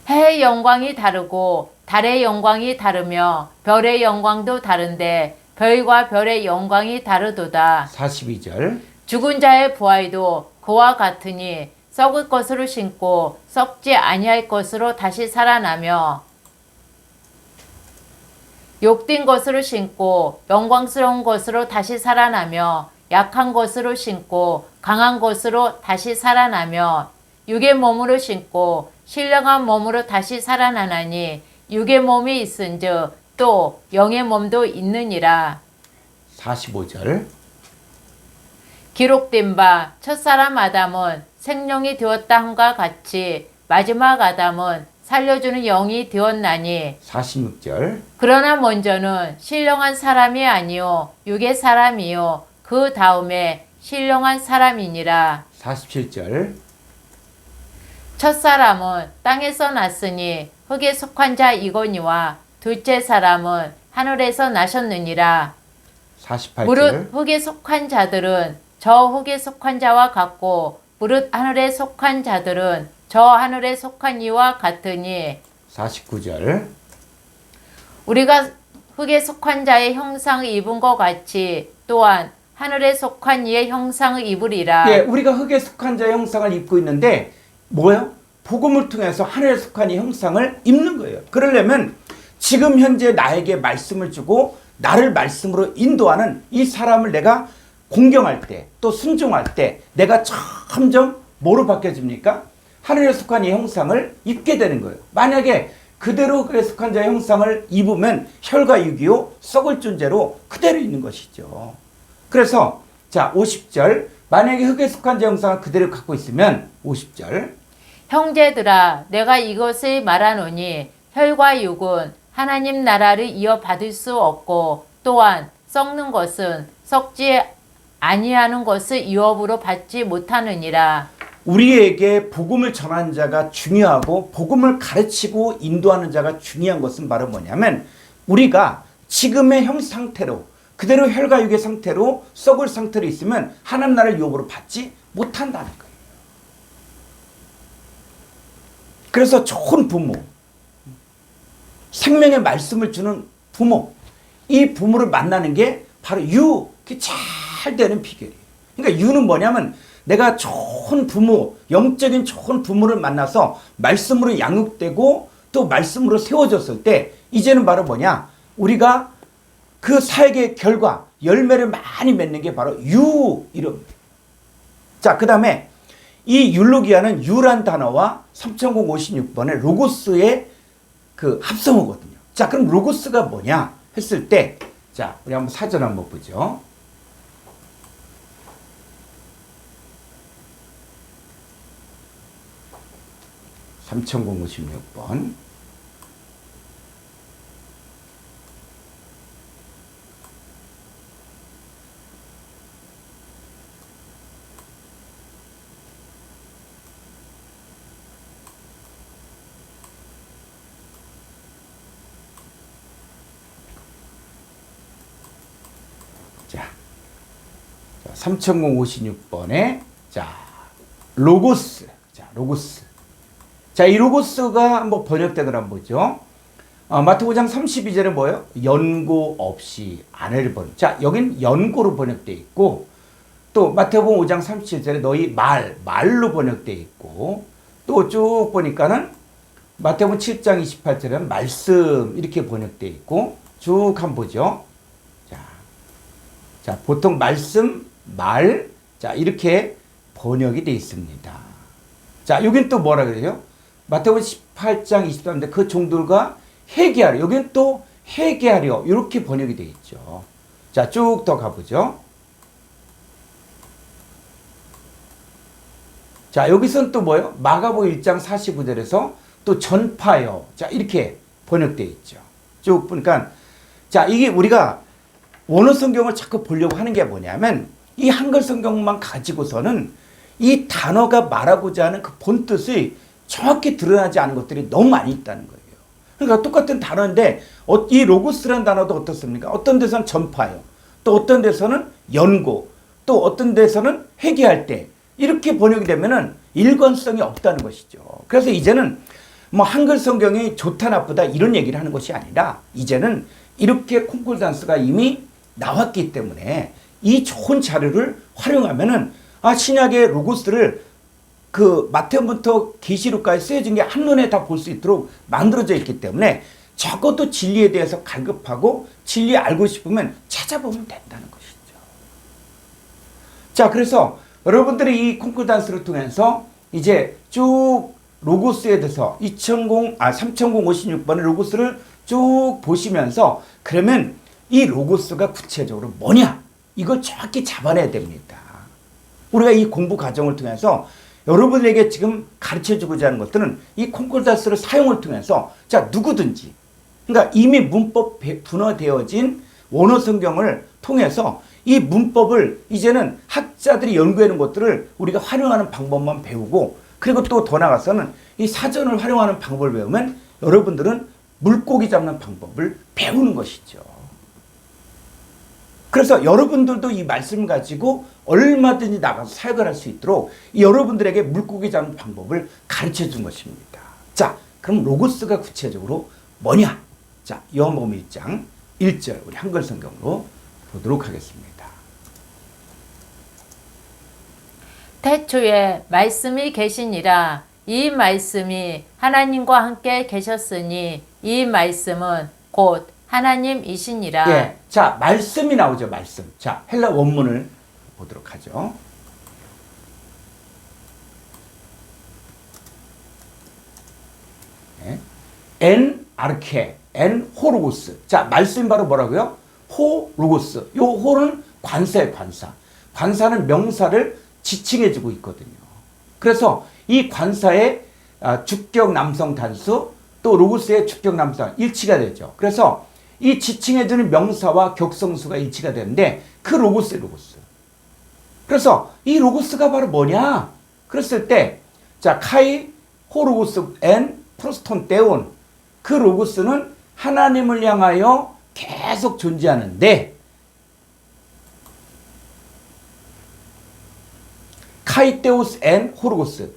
B: 해의 영광이 다르고 달의 영광이 다르며 별의 영광도 다른데 별과 별의 영광이 다르도다.
A: (42절)
B: 죽은 자의 부활도 그와 같으니 썩을 것으로 심고 썩지 아니할 것으로 다시 살아나며 욕된 것으로 심고 영광스러운 것으로 다시 살아나며 약한 것으로 심고 강한 것으로 다시 살아나며 육의 몸으로 심고 신령한 몸으로 다시 살아나나니 육의 몸이 있은즉 또 영의 몸도 있느니라.
A: (45절)
B: 기록된 바 첫사람 아담은 생명이 되었다 함과 같이 마지막 아담은 살려주는 영이 되었나니.
A: (46절)
B: 그러나 먼저는 신령한 사람이 아니요 육의 사람이요 그 다음에 신령한 사람이니라.
A: (47절)
B: 첫사람은 땅에서 났으니 흙에 속한 자 이거니와 둘째 사람은 하늘에서 나셨느니라.
A: (48절)
B: 무릇 흙에 속한 자들은 저 흙에 속한 자와 같고 무릇 하늘에 속한 자들은 저 하늘에 속한 이와 같으니.
A: (49절)
B: 우리가 흙에 속한 자의 형상을 입은 것 같이 또한 하늘에 속한 이의 형상을 입으리라.
A: 예, 우리가 흙에 속한 자의 형상을 입고 있는데 뭐예요? 복음을 통해서 하늘에 속한 이 형상을 입는 거예요. 그러려면 지금 현재 나에게 말씀을 주고 나를 말씀으로 인도하는 이 사람을 내가 공경할 때 또 순종할 때 내가 점점 뭐로 바뀌어집니까? 하늘에 속한 이 형상을 입게 되는 거예요. 만약에 그대로 흙에 속한 자의 형상을 입으면 혈과 육이요 썩을 존재로 그대로 있는 것이죠. 그래서 자 50절 만약에 흙에 속한 자의 형상을 그대로 갖고 있으면 50절
B: 형제들아 내가 이것을 말하노니 혈과 육은 하나님 나라를 이어받을 수 없고 또한 썩는 것은 썩지 아니하는 것을 유업으로 받지 못하느니라.
A: 우리에게 복음을 전하는 자가 중요하고 복음을 가르치고 인도하는 자가 중요한 것은 바로 뭐냐면 우리가 지금의 형 상태로 그대로 혈과 육의 상태로 썩을 상태로 있으면 하나님 나라를 유업으로 받지 못한다는 거예요. 그래서 좋은 부모, 생명의 말씀을 주는 부모, 이 부모를 만나는 게 바로 잘 되는 비결이에요. 그러니까 유는 뭐냐면 내가 좋은 부모, 영적인 좋은 부모를 만나서 말씀으로 양육되고 또 말씀으로 세워졌을 때 이제는 바로 뭐냐? 우리가 그 사역의 결과, 열매를 많이 맺는 게 바로 이름. 자, 그 다음에 이 율로기아는 유란 단어와 3056번의 로고스의 그 합성어거든요. 자, 그럼 로고스가 뭐냐 했을 때, 자, 우리 한번 사전 한번 보죠. (3056번) 자, 3056번에 자, 로고스. 자, 로고스. 자, 이 로고스가 한번 번역되더라 한번 보죠. 마태복음 5장 32절에 뭐예요? 연고 없이 아내를 번역. 자, 여긴 연고로 번역되어 있고, 또 마태복음 5장 37절에 너희 말로 번역되어 있고, 또 쭉 보니까는 마태복음 7장 28절에 말씀 이렇게 번역되어 있고, 쭉 한번 보죠. 자, 보통 말씀, 말, 자, 이렇게 번역이 되어 있습니다. 자, 여긴 또 뭐라 그래요? 마태복음 18장 23절에 그 종들과 회개하려. 여긴 또 회개하려. 이렇게 번역이 되어 있죠. 자, 쭉 더 가보죠. 자, 여기서는 또 뭐예요? 마가복음 1장 45절에서 또 전파요. 자, 이렇게 번역되어 있죠. 쭉 보니까, 자, 이게 우리가 원어 성경을 자꾸 보려고 하는 게 뭐냐면, 이 한글 성경만 가지고서는 이 단어가 말하고자 하는 그 본뜻이 정확히 드러나지 않은 것들이 너무 많이 있다는 거예요. 그러니까 똑같은 단어인데, 이 로고스라는 단어도 어떻습니까? 어떤 데서는 전파요. 또 어떤 데서는 연고. 또 어떤 데서는 회개할 때. 이렇게 번역이 되면은 일관성이 없다는 것이죠. 그래서 이제는 뭐 한글 성경이 좋다 나쁘다 이런 얘기를 하는 것이 아니라, 이제는 이렇게 콩쿨단스가 이미 나왔기 때문에 이 좋은 자료를 활용하면은 신약의 로고스를 그 마태복음부터 계시록까지 쓰여진 게 한눈에 다 볼 수 있도록 만들어져 있기 때문에 적어도 진리에 대해서 갈급하고 진리 알고 싶으면 찾아보면 된다는 것이죠. 자, 그래서 여러분들이 이 콩쿨단스를 통해서 이제 쭉 로고스에 대해서 3056번의 로고스를 쭉 보시면서, 그러면 이 로고스가 구체적으로 뭐냐? 이걸 정확히 잡아내야 됩니다. 우리가 이 공부 과정을 통해서 여러분에게 지금 가르쳐주고자 하는 것들은 이 콩쿨단스를 사용을 통해서, 자, 누구든지, 그러니까 이미 문법 분화되어진 원어 성경을 통해서 이 문법을 이제는 학자들이 연구하는 것들을 우리가 활용하는 방법만 배우고, 그리고 또 더 나아가서는 이 사전을 활용하는 방법을 배우면 여러분들은 물고기 잡는 방법을 배우는 것이죠. 그래서 여러분들도 이 말씀을 가지고 얼마든지 나가서 사역을 할 수 있도록 여러분들에게 물고기 잡는 방법을 가르쳐 준 것입니다. 자, 그럼 로고스가 구체적으로 뭐냐? 자, 요한복음 1장 1절 우리 한글 성경으로 보도록 하겠습니다.
B: 태초에 말씀이 계시니라. 이 말씀이 하나님과 함께 계셨으니 이 말씀은 곧 하나님이시니라.
A: 예, 자, 말씀이 나오죠. 말씀. 자, 헬라 원문을 보도록 하죠. 예. 엔 아르케, 엔 호로고스. 자, 말씀이 바로 뭐라고요? 호로고스. 요 호는 관사의 관사. 관사는 명사를 지칭해주고 있거든요. 그래서 이 관사의 주격 남성 단수, 또 로고스의 주격 남성 일치가 되죠. 그래서 이 지칭해주는 명사와 격성수가 일치가 되는데, 그 로고스의 로고스. 그래서 이 로고스가 바로 뭐냐? 그랬을 때, 자, 카이 호로고스 엔 프로스톤 데온. 그 로고스는 하나님을 향하여 계속 존재하는데, 카이테오스 앤 호로고스.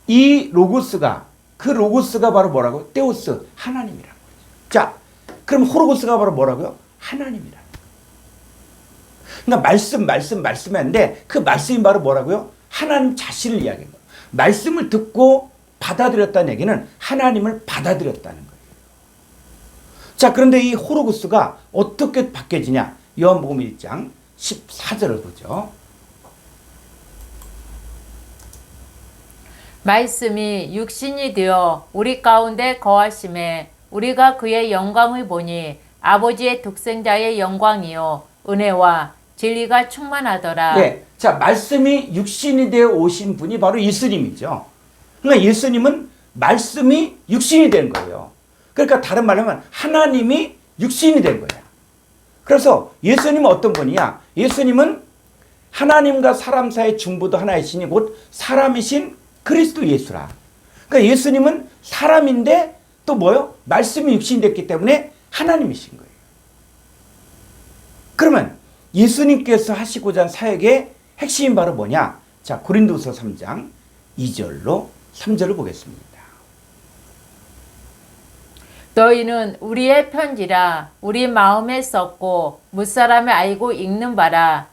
A: 이 로고스가, 그 로고스가 바로 뭐라고? 테오스, 하나님이라는 거죠. 자, 그럼 호로고스가 바로 뭐라고요? 하나님이라는 거예요. 그러니까 말씀했는데, 그 말씀이 바로 뭐라고요? 하나님 자신을 이야기하는 거예요. 말씀을 듣고 받아들였다는 얘기는 하나님을 받아들였다는 거예요. 자, 그런데 이 호로고스가 어떻게 바뀌어지냐? 요한복음 1장 14절을 보죠.
B: 말씀이 육신이 되어 우리 가운데 거하심에 우리가 그의 영광을 보니 아버지의 독생자의 영광이요 은혜와 진리가 충만하더라.
A: 네, 자, 말씀이 육신이 되어 오신 분이 바로 예수님이죠. 그러니까 예수님은 말씀이 육신이 된 거예요. 그러니까 다른 말로 하면 하나님이 육신이 된 거야. 그래서 예수님은 어떤 분이야? 예수님은 하나님과 사람 사이의 중보도 하나이시니 곧 사람이신 그리스도 예수라. 그러니까 예수님은 사람인데 또 뭐요? 말씀이 육신이 됐기 때문에 하나님이신 거예요. 그러면 예수님께서 하시고자 한 사역의 핵심이 바로 뭐냐? 자, 고린도서 3장 2절로 3절을 보겠습니다.
B: 너희는 우리의 편지라 우리 마음에 썼고 무사람이 알고 읽는 바라.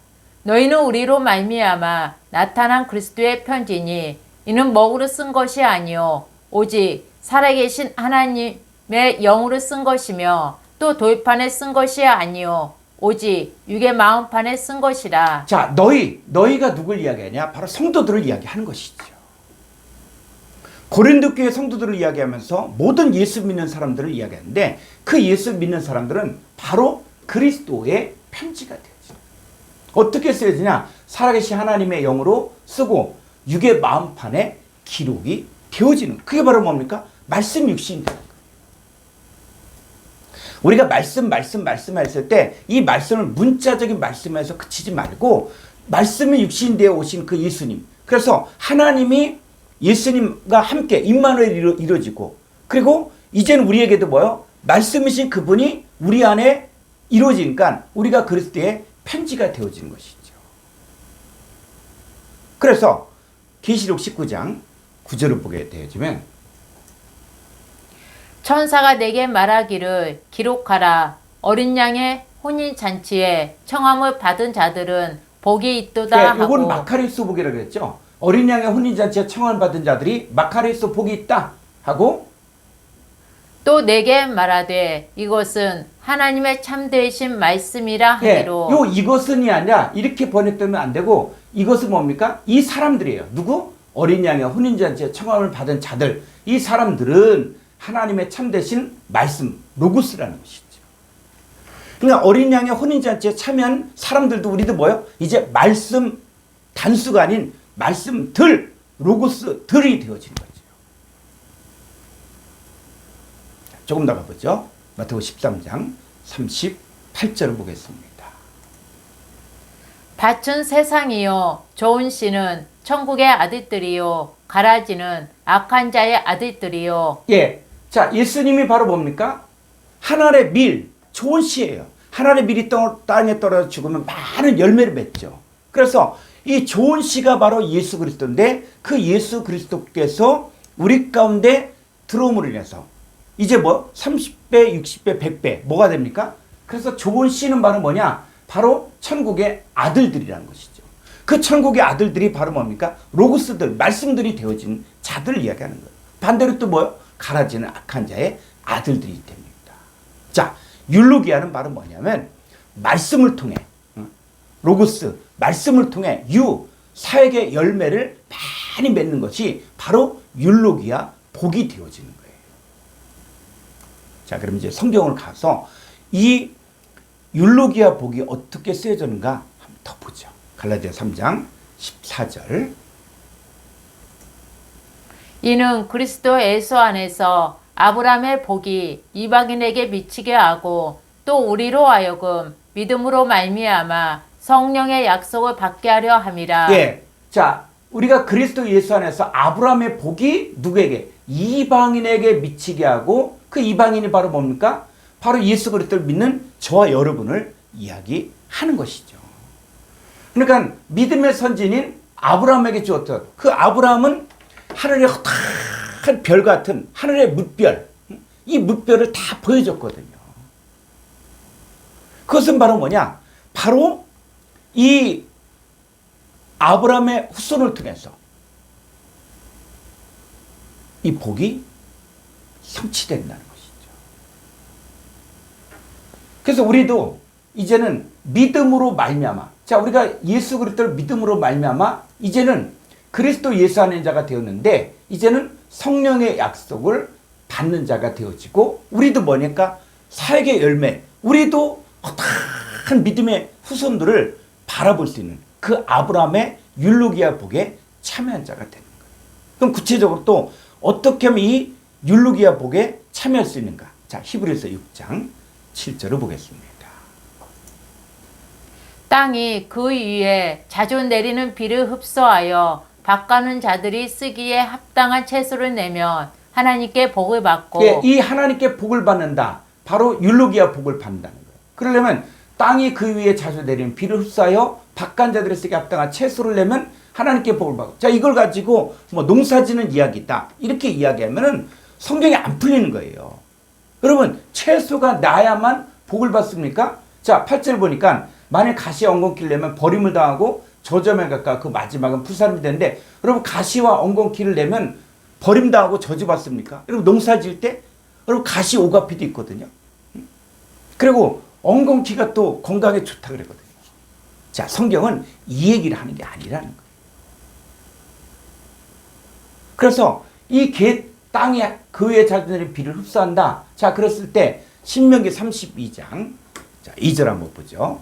B: 너희는 우리로 말미암아 나타난 그리스도의 편지니 이는 먹으로 쓴 것이 아니요 오직 살아계신 하나님의 영으로 쓴 것이며 또 돌판에 쓴 것이 아니요 오직 육의 마음판에 쓴 것이라.
A: 자, 너희가 누굴 이야기하냐? 바로 성도들을 이야기하는 것이죠. 고린도 교회 성도들을 이야기하면서 모든 예수 믿는 사람들을 이야기하는데 그 예수 믿는 사람들은 바로 그리스도의 편지가 되어져. 어떻게 쓰여지냐? 살아계신 하나님의 영으로 쓰고 육의 마음판에 기록이 되어지는. 그게 바로 뭡니까? 말씀 육신이 되는 거예요. 우리가 말씀했을 때 이 말씀을 문자적인 말씀에서 그치지 말고 말씀이 육신이 되어 오신 그 예수님. 그래서 하나님이 예수님과 함께 임마누엘이 이루어지고 그리고 이제는 우리에게도 뭐요? 말씀이신 그분이 우리 안에 이루어지니까 우리가 그리스도의 편지가 되어지는 것이죠. 그래서 계시록 19장 9절을 보게 되어지면
B: 천사가 내게 말하기를 기록하라. 어린 양의 혼인잔치에 청함을 받은 자들은 복이 있도다 하고.
A: 이건 마카리스 복이라고 그랬죠. 어린 양의 혼인잔치에 청함을 받은 자들이 마카리스 복이 있다 하고
B: 또 내게 말하되 이것은 하나님의 참되신 말씀이라 하기로.
A: 이것은이 아니라 이렇게 번역되면 안 되고 이것은 뭡니까? 이 사람들이에요. 누구? 어린 양의 혼인잔치에 청함을 받은 자들. 이 사람들은 하나님의 참되신 말씀, 로고스라는 것이죠. 그러니까 어린 양의 혼인잔치에 참여한 사람들도 우리도 뭐요? 이제 말씀 단수가 아닌 말씀들, 로고스들이 되어진 거죠. 조금 더 가보죠. 마태복음 13장 38절을 보겠습니다.
B: 밭은 세상이요 좋은 씨는 천국의 아들들이요 가라지는 악한 자의 아들들이요.
A: 예, 자 예수님이 바로 뭡니까? 하늘의 밀, 좋은 씨예요. 하늘의 밀이 땅에 떨어져 죽으면 많은 열매를 맺죠. 그래서 이 좋은 씨가 바로 예수 그리스도인데 그 예수 그리스도께서 우리 가운데 들어옴으로 인해서 이제 뭐 30배, 60배, 100배 뭐가 됩니까? 그래서 좋은 씨는 바로 뭐냐? 바로 천국의 아들들이라는 것이죠. 그 천국의 아들들이 바로 뭡니까? 로고스들, 말씀들이 되어진 자들을 이야기하는 거예요. 반대로 또 뭐요? 가라지는 악한 자의 아들들이 됩니다. 자, 율로기아는 바로 뭐냐면 말씀을 통해 로고스, 말씀을 통해 사역의 열매를 많이 맺는 것이 바로 율로기아 복이 되어지는 거예요. 자, 그럼 이제 성경을 가서 이 율로기아 복이 어떻게 쓰여졌는가 한번 더 보죠. 갈라디아 3장 14절.
B: 이는 그리스도 예수 안에서 아브라함의 복이 이방인에게 미치게 하고 또 우리로 하여금 믿음으로 말미암아 성령의 약속을 받게 하려 함이라.
A: 예. 자, 우리가 그리스도 예수 안에서 아브라함의 복이 누구에게? 이방인에게 미치게 하고 그 이방인이 바로 뭡니까? 바로 예수 그리스도를 믿는 저와 여러분을 이야기하는 것이죠. 그러니까 믿음의 선진인 아브라함에게 주었던 그 아브라함은 하늘의 헛한 별 같은 하늘의 뭇별, 이 뭇별을 다 보여줬거든요. 그것은 바로 뭐냐? 바로 이 아브라함의 후손을 통해서 이 복이 성취된다는 것이죠. 그래서 우리도 이제는 믿음으로 말미암아, 자 우리가 예수 그리스도를 믿음으로 말미암아 이제는 그리스도 예수 안에 자가 되었는데 이제는 성령의 약속을 받는 자가 되어지고 우리도 뭐니까 사역의 열매, 우리도 헛한 믿음의 후손들을 바라볼 수 있는 그 아브라함의 율로기아 복에 참여한 자가 되는 거예요. 그럼 구체적으로 또 어떻게 하면 이 율로기아 복에 참여할 수 있는가? 자, 히브리서 6장 7절을 보겠습니다.
B: 땅이 그 위에 자주 내리는 비를 흡수하여 밭가는 자들이 쓰기에 합당한 채소를 내면 하나님께 복을 받고.
A: 예, 이 하나님께 복을 받는다. 바로 율로기아 복을 받는다는 거예요. 그러려면 땅이 그 위에 자주 내리는 비를 흡수하여 밭간 자들이 쓰기에 합당한 채소를 내면 하나님께 복을 받고. 자, 이걸 가지고 뭐 농사지는 이야기다 이렇게 이야기하면은 성경이 안 풀리는 거예요. 여러분 채소가 나야만 복을 받습니까? 자 8절 보니까 만일 가시와 엉겅퀴를 내면 버림을 당하고 저점에 가까 그 마지막은 풀사람이 되는데 여러분 가시와 엉겅퀴를 내면 버림당하고 저주받습니까? 여러분 농사 지을 때 여러분 가시 오가피도 있거든요. 그리고 엉겅퀴가 또 건강에 좋다 그랬거든요. 자 성경은 이 얘기를 하는 게 아니라는 거예요. 그래서 이 땅이 그 위에 자기들의 비를 흡수한다. 자 그랬을 때 신명기 32장 자 2절 한번 보죠.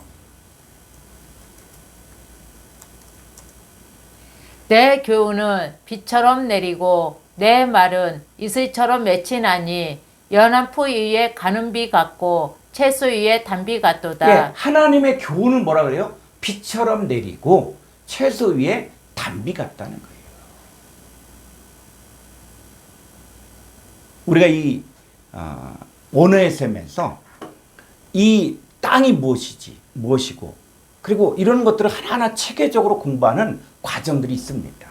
B: 내 교훈은 비처럼 내리고 내 말은 이슬처럼 맺히나니 연한 풀 위에 가는 비 같고 채소 위에 단비 같도다.
A: 예, 하나님의 교훈은 뭐라 그래요? 비처럼 내리고 채소 위에 단비 같다는 거예요. 우리가 이 원어의 셈에서 이 땅이 무엇이고 그리고 이런 것들을 하나하나 체계적으로 공부하는 과정들이 있습니다.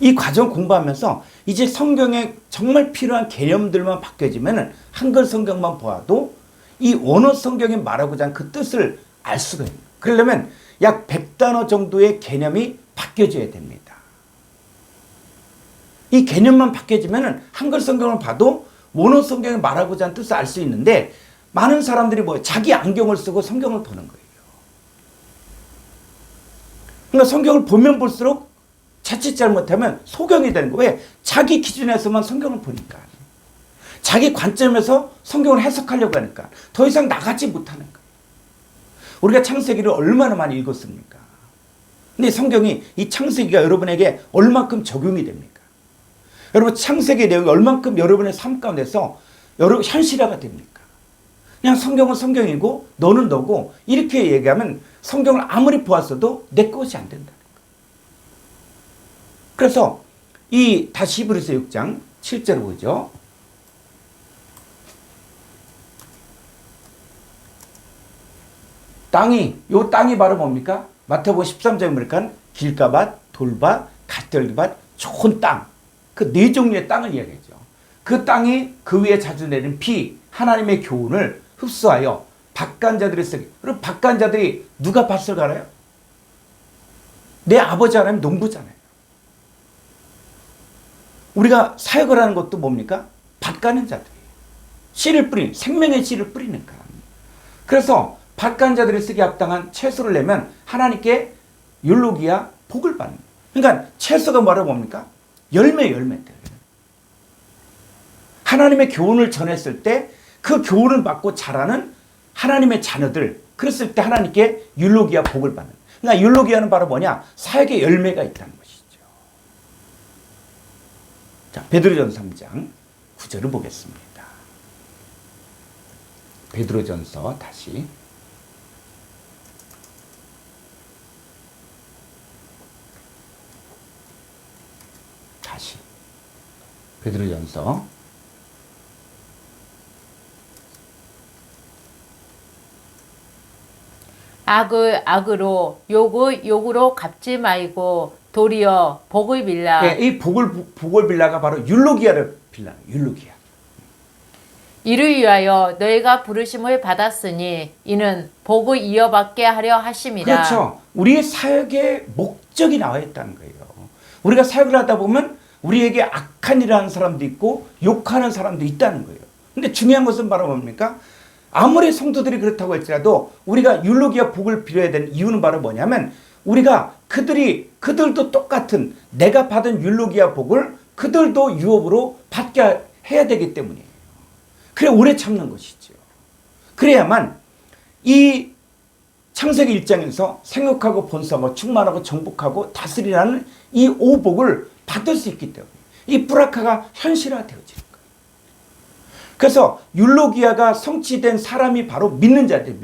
A: 이 과정 공부하면서 이제 성경에 정말 필요한 개념들만 바뀌어지면 한글 성경만 보아도 이 원어 성경이 말하고자 하는 그 뜻을 알 수가 있는 거예요. 그러려면 약 100단어 정도의 개념이 바뀌어져야 됩니다. 이 개념만 바뀌어지면 한글 성경을 봐도 원어 성경이 말하고자 하는 뜻을 알 수 있는데 많은 사람들이 자기 안경을 쓰고 성경을 보는 거예요. 그러니까 성경을 보면 볼수록 자칫 잘못하면 소경이 되는 거예요. 왜? 자기 기준에서만 성경을 보니까. 자기 관점에서 성경을 해석하려고 하니까 더 이상 나가지 못하는 거예요. 우리가 창세기를 얼마나 많이 읽었습니까? 근데 성경이 이 창세기가 여러분에게 얼마큼 적용이 됩니까? 여러분 창세기의 내용이 얼마큼 여러분의 삶 가운데서 여러분 현실화가 됩니까? 그냥 성경은 성경이고 너는 너고 이렇게 얘기하면 성경을 아무리 보았어도 내 것이 안 된다는 거예요. 그래서 이 다시 히브리서 6장 7절 보죠. 요 땅이 바로 뭡니까? 마태복음 13장에 보니까 길가밭, 돌밭, 갓들기밭, 좋은 땅. 그 네 종류의 땅을 이야기하죠. 그 땅이 그 위에 자주 내리는 비, 하나님의 교훈을 흡수하여 박간자들이 쓰기. 그리고 박간자들이 누가 밭을 갈아요? 내 아버지 하나님 농부잖아요. 우리가 사역을 하는 것도 뭡니까? 밭 가는 자들이에요. 씨를 뿌리는, 생명의 씨를 뿌리니까. 그래서 밭 가는 자들이 쓰기에 합당한 채소를 내면 하나님께 율로기야 복을 받는 거예요. 그러니까 채소가 뭐라고 뭡니까? 열매들. 하나님의 교훈을 전했을 때 그 교훈을 받고 자라는 하나님의 자녀들, 그랬을 때 하나님께 율로기야 복을 받는. 그러니까 율로기야는 바로 뭐냐? 사역의 열매가 있다는 것이죠. 자, 베드로전서 3장 9절을 보겠습니다. 베드로전서 다시. 베드로전서
B: 악을 악으로 욕을 욕으로 갚지 말고 도리어 복을 빌라.
A: 네, 이 복을 빌라가 바로 율로기야를 빌라. 율로기야.
B: 이를 위하여 너희가 부르심을 받았으니 이는 복을 이어받게 하려 하심이라.
A: 그렇죠. 우리의 사역의 목적이 나와 있다는 거예요. 우리가 사역을 하다 보면 우리에게 악한 일을 하는 사람도 있고 욕하는 사람도 있다는 거예요. 근데 중요한 것은 바로 뭡니까? 아무리 성도들이 그렇다고 할지라도 우리가 율로기야 복을 빌어야 되는 이유는 바로 뭐냐면 우리가 그들도 똑같은 내가 받은 율로기야 복을 그들도 유업으로 받게 해야 되기 때문이에요. 그래 오래 참는 것이죠. 그래야만 이 창세기 1장에서 생육하고 번성하고 충만하고 정복하고 다스리라는 이 오복을 받을 수 있기 때문에 이 브라카가 현실화되어지는 거예요. 그래서 율로기야가 성취된 사람이 바로 믿는 자들.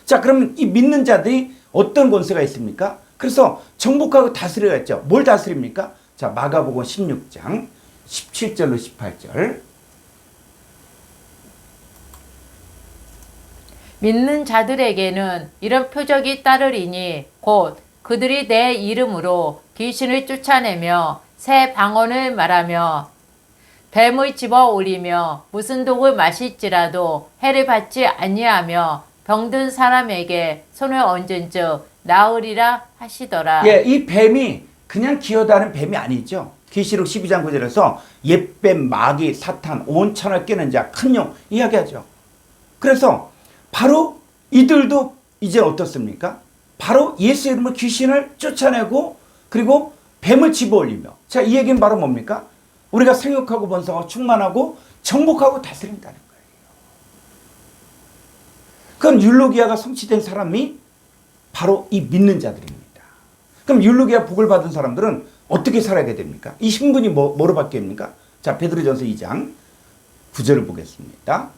A: 자, 그러면 이 믿는 자들이 어떤 권세가 있습니까? 그래서 정복하고 다스려야 했죠. 뭘 다스립니까? 자, 마가복음 16장 17절로 18절.
B: 믿는 자들에게는 이런 표적이 따르리니 곧 그들이 내 이름으로 귀신을 쫓아내며 새 방언을 말하며 뱀의 집어 올리며 무슨 독을 마실지라도 해를 받지 아니하며 병든 사람에게 손을 얹은즉 나으리라 하시더라.
A: 예, 이 뱀이 그냥 기어다니는 뱀이 아니죠. 계시록 12장 9절에서 옛뱀, 마귀, 사탄, 온 천을 깨는 자, 큰 용 이야기하죠. 그래서 바로 이들도 이제 어떻습니까? 바로 예수 이름으로 귀신을 쫓아내고 그리고 뱀을 집어올리며, 자, 이 얘기는 바로 뭡니까? 우리가 생육하고 번성하고 충만하고 정복하고 다스린다는 거예요. 그건 율로기아가 성취된 사람이 바로 이 믿는 자들입니다. 그럼 율로기아 복을 받은 사람들은 어떻게 살아야 됩니까? 이 신분이 뭐로 바뀝니까? 자, 베드로전서 2장 9절을 보겠습니다.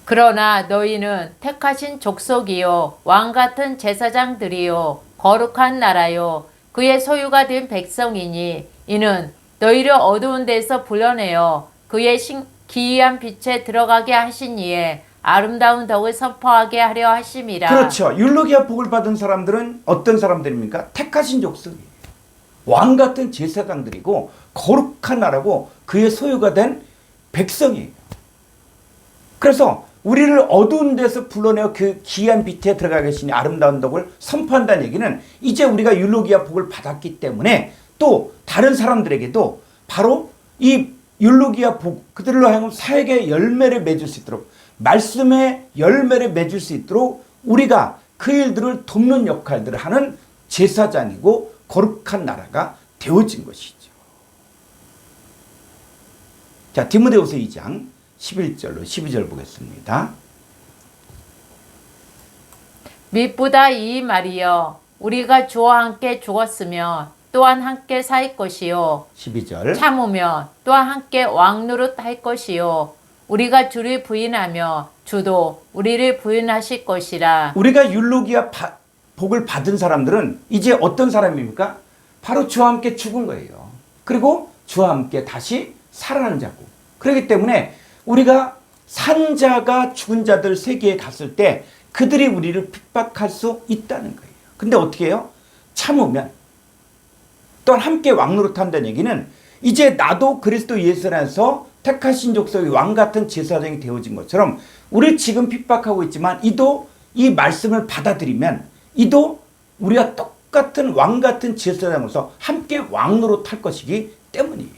B: 그러나 너희는 택하신 족속이요 왕 같은 제사장들이요 거룩한 나라요 그의 소유가 된 백성이니 이는 너희를 어두운 데서 불러내어 그의 기이한 빛에 들어가게 하신 이에 아름다운 덕을 선포하게 하려 하심이라.
A: 그렇죠. 율로기아 복을 받은 사람들은 어떤 사람들입니까? 택하신 족속이에요. 왕 같은 제사장들이고 거룩한 나라고 그의 소유가 된 백성이에요. 그래서 우리를 어두운 데서 불러내어 그 기이한 빛에 들어가 계시니 아름다운 덕을 선포한다는 얘기는 이제 우리가 율로기아 복을 받았기 때문에 또 다른 사람들에게도 바로 이 율로기아 복, 그들로 하여금 사역의 열매를 맺을 수 있도록, 말씀의 열매를 맺을 수 있도록 우리가 그 일들을 돕는 역할들을 하는 제사장이고 거룩한 나라가 되어진 것이죠. 자, 디모데후서 2장 11절로 12절 보겠습니다.
B: 밑보다 이 말이여 우리가 주와 함께 죽었으며 또한 함께 살 것이요
A: 12절.
B: 참으며 또한 함께 왕노릇 할 것이요 우리가 주를 부인하며 주도 우리를 부인하실 것이라.
A: 우리가 율로기아 복을 받은 사람들은 이제 어떤 사람입니까? 바로 주와 함께 죽은 거예요. 그리고 주와 함께 다시 살아나는 자고. 그렇기 때문에 우리가 산 자가 죽은 자들 세계에 갔을 때 그들이 우리를 핍박할 수 있다는 거예요. 근데 어떻게 해요? 참으면 또한 함께 왕노릇 한다는 얘기는 이제 나도 그리스도 예수 안에서 택하신 족속의 왕 같은 제사장이 되어진 것처럼 우리를 지금 핍박하고 있지만 이도 이 말씀을 받아들이면 이도 우리가 똑같은 왕 같은 제사장으로서 함께 왕노릇 할 것이기 때문이에요.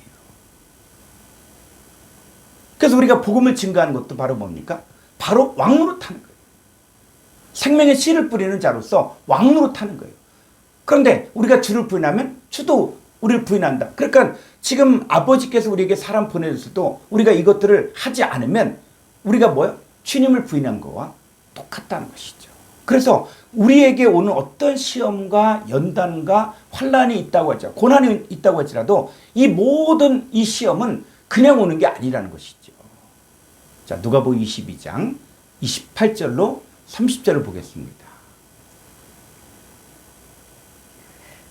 A: 그래서 우리가 복음을 증거하는 것도 바로 뭡니까? 바로 왕노릇하는 거예요. 생명의 씨를 뿌리는 자로서 왕노릇하는 거예요. 그런데 우리가 주를 부인하면 주도 우리를 부인한다. 그러니까 지금 아버지께서 우리에게 사람 보내줬어도 우리가 이것들을 하지 않으면 우리가 뭐요? 주님을 부인한 거와 똑같다는 것이죠. 그래서 우리에게 오는 어떤 시험과 연단과 환난이 있다고 하죠. 고난이 있다고 할지라도 이 모든 이 시험은 그냥 오는 게 아니라는 것이죠. 자, 누가복음 22장 28절로 30절을 보겠습니다.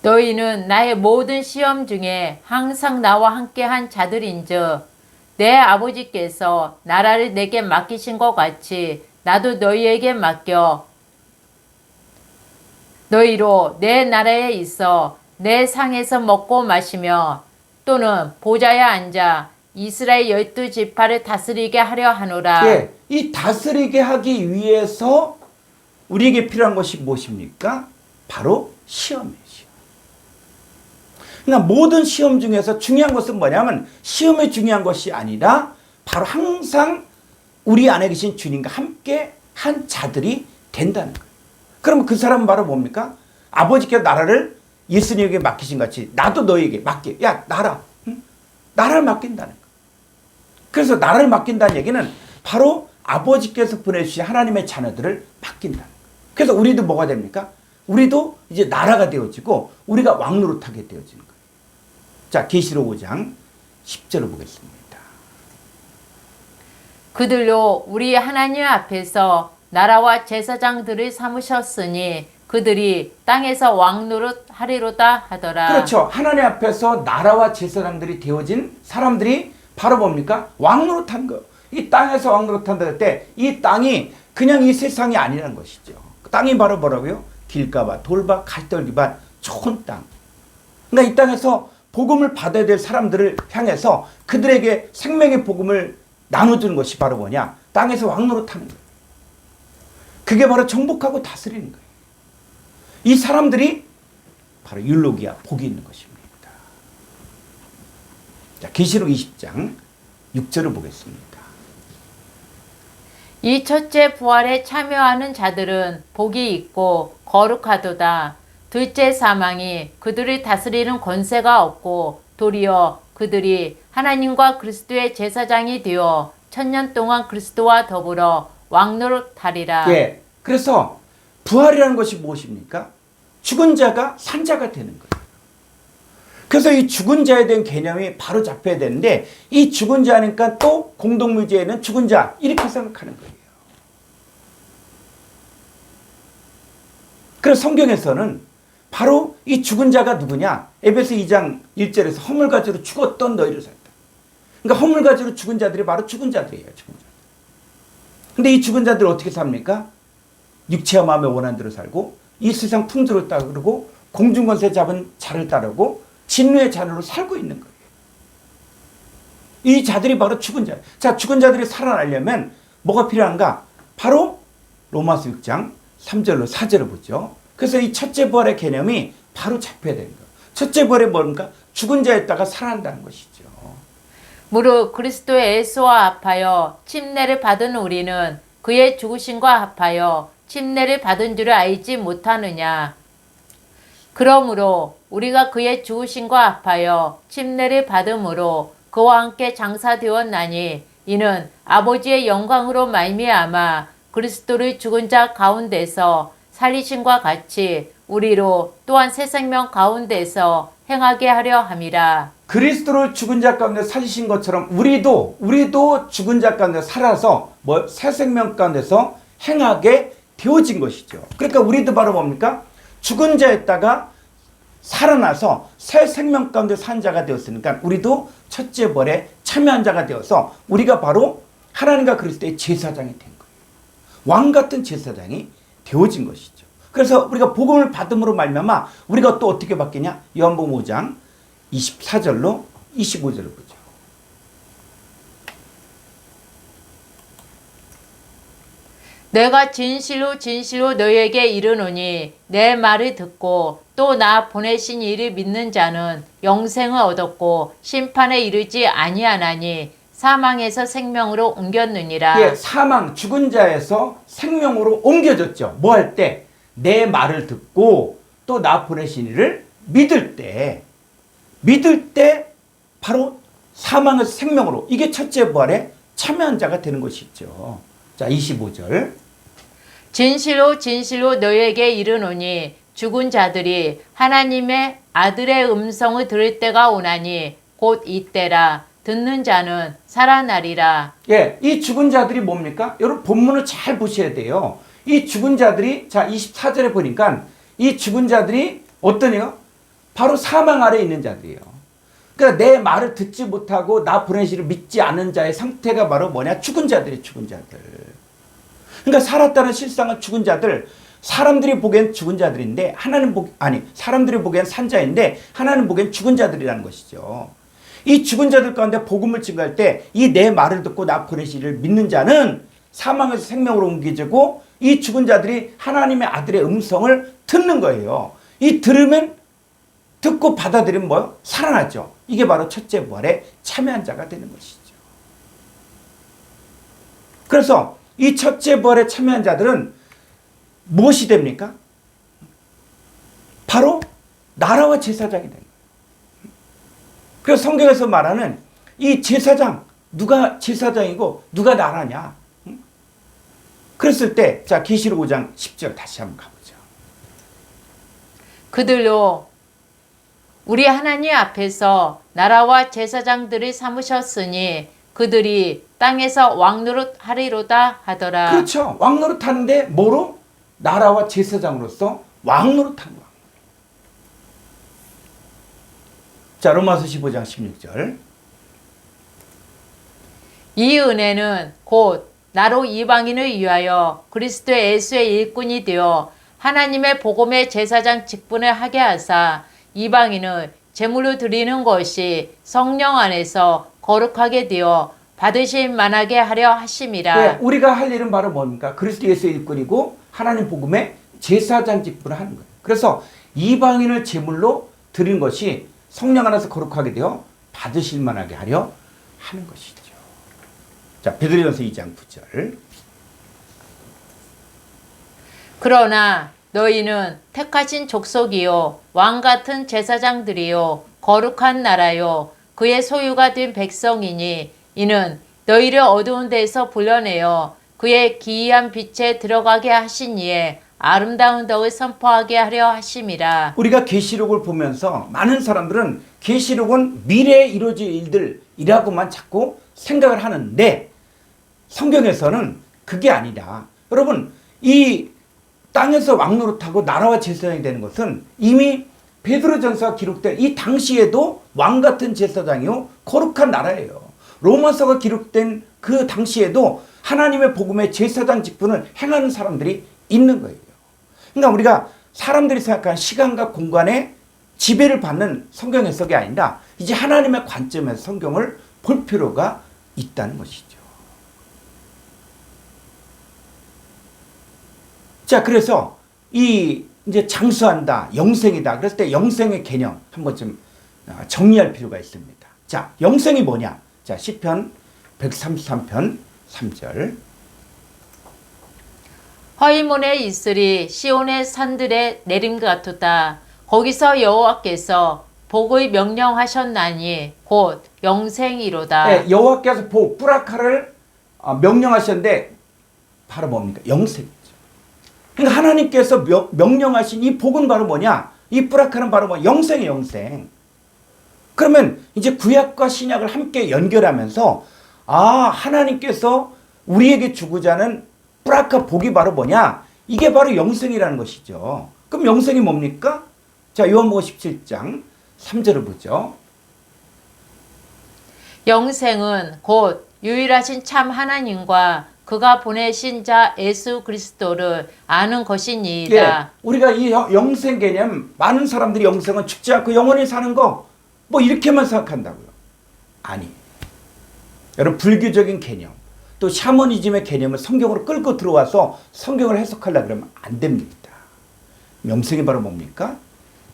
B: 너희는 나의 모든 시험 중에 항상 나와 함께한 자들인즉 내 아버지께서 나라를 내게 맡기신 것 같이 나도 너희에게 맡겨 너희로 내 나라에 있어 내 상에서 먹고 마시며 또는 보좌에 앉아 이스라엘 12지파를 다스리게 하려 하노라.
A: 예, 이 다스리게 하기 위해서 우리에게 필요한 것이 무엇입니까? 바로 시험이에요. 시험. 그러니까 모든 시험 중에서 중요한 것은 뭐냐면 시험이 중요한 것이 아니라 바로 항상 우리 안에 계신 주님과 함께 한 자들이 된다는 거예요. 그럼 그 사람은 바로 뭡니까? 아버지께서 나라를 예수님에게 맡기신 같이 나도 너에게 맡겨. 야, 나라. 응? 나라를 맡긴다는 거예요. 그래서 나라를 맡긴다는 얘기는 바로 아버지께서 보내주신 하나님의 자녀들을 맡긴다는 거예요. 그래서 우리도 뭐가 됩니까? 우리도 이제 나라가 되어지고 우리가 왕노릇하게 되어지는 거예요. 자, 계시록 5장 10절을 보겠습니다.
B: 그들로 우리 하나님 앞에서 나라와 제사장들을 삼으셨으니 그들이 땅에서 왕노릇 하리로다 하더라.
A: 그렇죠. 하나님 앞에서 나라와 제사장들이 되어진 사람들이 바로 뭡니까? 왕노릇한 거. 이 땅에서 왕노릇한다 할 때 이 땅이 그냥 이 세상이 아니라는 것이죠. 땅이 바로 뭐라고요? 길가밭, 돌밭, 갈대밭, 좋은 땅. 그러니까 이 땅에서 복음을 받아야 될 사람들을 향해서 그들에게 생명의 복음을 나눠주는 것이 바로 뭐냐? 땅에서 왕노릇하는 거예요. 그게 바로 정복하고 다스리는 거예요. 이 사람들이 바로 율로기야, 복이 있는 것입니다. 자, 계시록 20장 6절을 보겠습니다.
B: 이 첫째 부활에 참여하는 자들은 복이 있고 거룩하도다. 둘째 사망이 그들을 다스리는 권세가 없고 도리어 그들이 하나님과 그리스도의 제사장이 되어 천년 동안 그리스도와 더불어 왕노릇하리라.
A: 예, 그래서 부활이라는 것이 무엇입니까? 죽은 자가 산 자가 되는 거예요. 그래서 이 죽은 자에 대한 개념이 바로 잡혀야 되는데 이 죽은 자니까 또 공동묘지에는 죽은 자 이렇게 생각하는 거예요. 그래서 성경에서는 바로 이 죽은 자가 누구냐? 에베소 2장 1절에서 허물가지로 죽었던 너희를 살다. 그러니까 허물가지로 죽은 자들이 바로 죽은 자들이에요. 죽은 자들. 근데 이 죽은 자들 어떻게 삽니까? 육체와 마음의 원한 대로 살고 이 세상 풍조를 따르고 공중권세 잡은 자를 따르고 진노의 자녀로 살고 있는 거예요. 이 자들이 바로 죽은 자. 자, 죽은 자들이 살아나려면 뭐가 필요한가? 바로 로마서 6장 3절로 4절을 보죠. 그래서 이 첫째 부활의 개념이 바로 잡혀야 되는 거예요. 첫째 부활이 뭡니까? 죽은 자였다가 살아난다는 것이죠.
B: 무릇 그리스도의 예수와 합하여 침례를 받은 우리는 그의 죽으심과 합하여 침례를 받은 줄을 알지 못하느냐. 그러므로 우리가 그의 죽으심과 합하여 침례를 받음으로 그와 함께 장사되었나니 이는 아버지의 영광으로 말미암아 그리스도를 죽은 자 가운데서 살리심과 같이 우리로 또한 새 생명 가운데서 행하게 하려 함이라.
A: 그리스도를 죽은 자 가운데 살리신 것처럼 우리도 죽은 자 가운데 살아서 새 생명 가운데서 행하게 되어진 것이죠. 그러니까 우리도 바로 뭡니까? 죽은 자였다가 살아나서 새 생명 가운데 산 자가 되었으니까 우리도 첫째 부활에 참여한 자가 되어서 우리가 바로 하나님과 그리스도의 제사장이 된 거예요. 왕 같은 제사장이 되어진 것이죠. 그래서 우리가 복음을 받음으로 말미암아 우리가 또 어떻게 바뀌냐? 요한복음 5장 24절로 25절을 보죠.
B: 내가 진실로 진실로 너희에게 이르노니 내 말을 듣고 또 나 보내신 이를 믿는 자는 영생을 얻었고 심판에 이르지 아니하나니 사망에서 생명으로 옮겼느니라.
A: 예, 사망, 죽은 자에서 생명으로 옮겨졌죠. 뭐 할 때? 내 말을 듣고 또 나 보내신 이를 믿을 때 바로 사망에서 생명으로, 이게 첫째 부활에 참여한 자가 되는 것이죠. 자, 25절.
B: 진실로 진실로 너희에게 이르노니 죽은 자들이 하나님의 아들의 음성을 들을 때가 오나니 곧 이때라. 듣는 자는 살아나리라.
A: 예, 이 죽은 자들이 뭡니까? 여러분 본문을 잘 보셔야 돼요. 이 죽은 자들이, 자 24절에 보니까 이 죽은 자들이 어떠네요? 바로 사망 아래에 있는 자들이에요. 그러니까 내 말을 듣지 못하고 나 보내시를 믿지 않은 자의 상태가 바로 뭐냐? 죽은 자들이 죽은 자들. 그러니까 살았다는 실상은 죽은 자들, 사람들이 보기엔 죽은 자들인데 사람들이 보기엔 산 자인데 하나님 보기엔 죽은 자들이라는 것이죠. 이 죽은 자들 가운데 복음을 증거할 때 이 내 말을 듣고 나 보내시를 믿는 자는 사망에서 생명으로 옮겨지고 이 죽은 자들이 하나님의 아들의 음성을 듣는 거예요. 이 들으면 듣고 받아들이면 뭐요? 살아나죠. 이게 바로 첫째 부활에 참여한 자가 되는 것이죠. 그래서 이 첫째 부활에 참여한 자들은 무엇이 됩니까? 바로 나라와 제사장이 됩니다. 그래서 성경에서 말하는 이 제사장, 누가 제사장이고 누가 나라냐? 그랬을 때, 자, 계시록 5장 10절 다시 한번 가보죠.
B: 그들로 우리 하나님 앞에서 나라와 제사장들을 삼으셨으니 그들이 땅에서 왕노릇 하리로다 하더라.
A: 그렇죠. 왕노릇 하는데 뭐로? 나라와 제사장으로서 왕노릇 하는 거야. 자, 로마서 15장 16절.
B: 이 은혜는 곧 나로 이방인을 위하여 그리스도의 예수의 일꾼이 되어 하나님의 복음의 제사장 직분을 하게 하사 이방인을 제물로 드리는 것이 성령 안에서 거룩하게 되어 받으실 만하게 하려 하심이라.
A: 네, 우리가 할 일은 바로 뭡니까? 그리스도 예수의 일꾼이고 하나님 복음의 제사장 직분을 하는 거예요. 그래서 이방인을 제물로 드리는 것이 성령 안에서 거룩하게 되어 받으실 만하게 하려 하는 것이죠. 자, 베드로전서 2장 9절.
B: 그러나 너희는 택하신 족속이요 왕 같은 제사장들이요 거룩한 나라요 그의 소유가 된 백성이니 이는 너희를 어두운 데서 불러내어 그의 기이한 빛에 들어가게 하신 이에 아름다운 덕을 선포하게 하려 하심이라.
A: 우리가 계시록을 보면서 많은 사람들은 계시록은 미래에 이루어질 일들이라고만 자꾸 생각을 하는데 성경에서는 그게 아니라 여러분 이 땅에서 왕노릇하고 나라와 제사장이 되는 것은 이미 베드로전서가 기록된 이 당시에도 왕 같은 제사장이요 거룩한 나라예요. 로마서가 기록된 그 당시에도 하나님의 복음의 제사장 직분을 행하는 사람들이 있는 거예요. 그러니까 우리가 사람들이 생각하는 시간과 공간의 지배를 받는 성경 해석이 아니라 이제 하나님의 관점에서 성경을 볼 필요가 있다는 것이죠. 자, 그래서 이 이제 장수한다, 영생이다. 그랬을 때 영생의 개념 한번 좀 정리할 필요가 있습니다. 자, 영생이 뭐냐? 자, 시편 133편 3절.
B: 허위문에 있으리 시온의 산들에 내린 것 같도다. 거기서 여호와께서 복을 명령하셨나니 곧 영생이로다.
A: 네, 여호와께서 복, 뿌라카를 명령하셨는데 바로 뭡니까? 영생이죠. 그러니까 하나님께서 명령하신 이 복은 바로 뭐냐? 이 뿌라카는 바로 뭐 영생이에요, 영생. 그러면 이제 구약과 신약을 함께 연결하면서 하나님께서 우리에게 주고자 하는 뿌라카 복이 바로 뭐냐? 이게 바로 영생이라는 것이죠. 그럼 영생이 뭡니까? 자, 요한복음 17장 3절을 보죠.
B: 영생은 곧 유일하신 참 하나님과 그가 보내신 자 예수 그리스도를 아는 것이니이다.
A: 예, 우리가 이 영생 개념, 많은 사람들이 영생은 죽지 않고 영원히 사는 거 뭐 이렇게만 생각한다고요. 아니, 여러분 불교적인 개념 또 샤머니즘의 개념을 성경으로 끌고 들어와서 성경을 해석하려고 그러면 안 됩니다. 영생이 바로 뭡니까?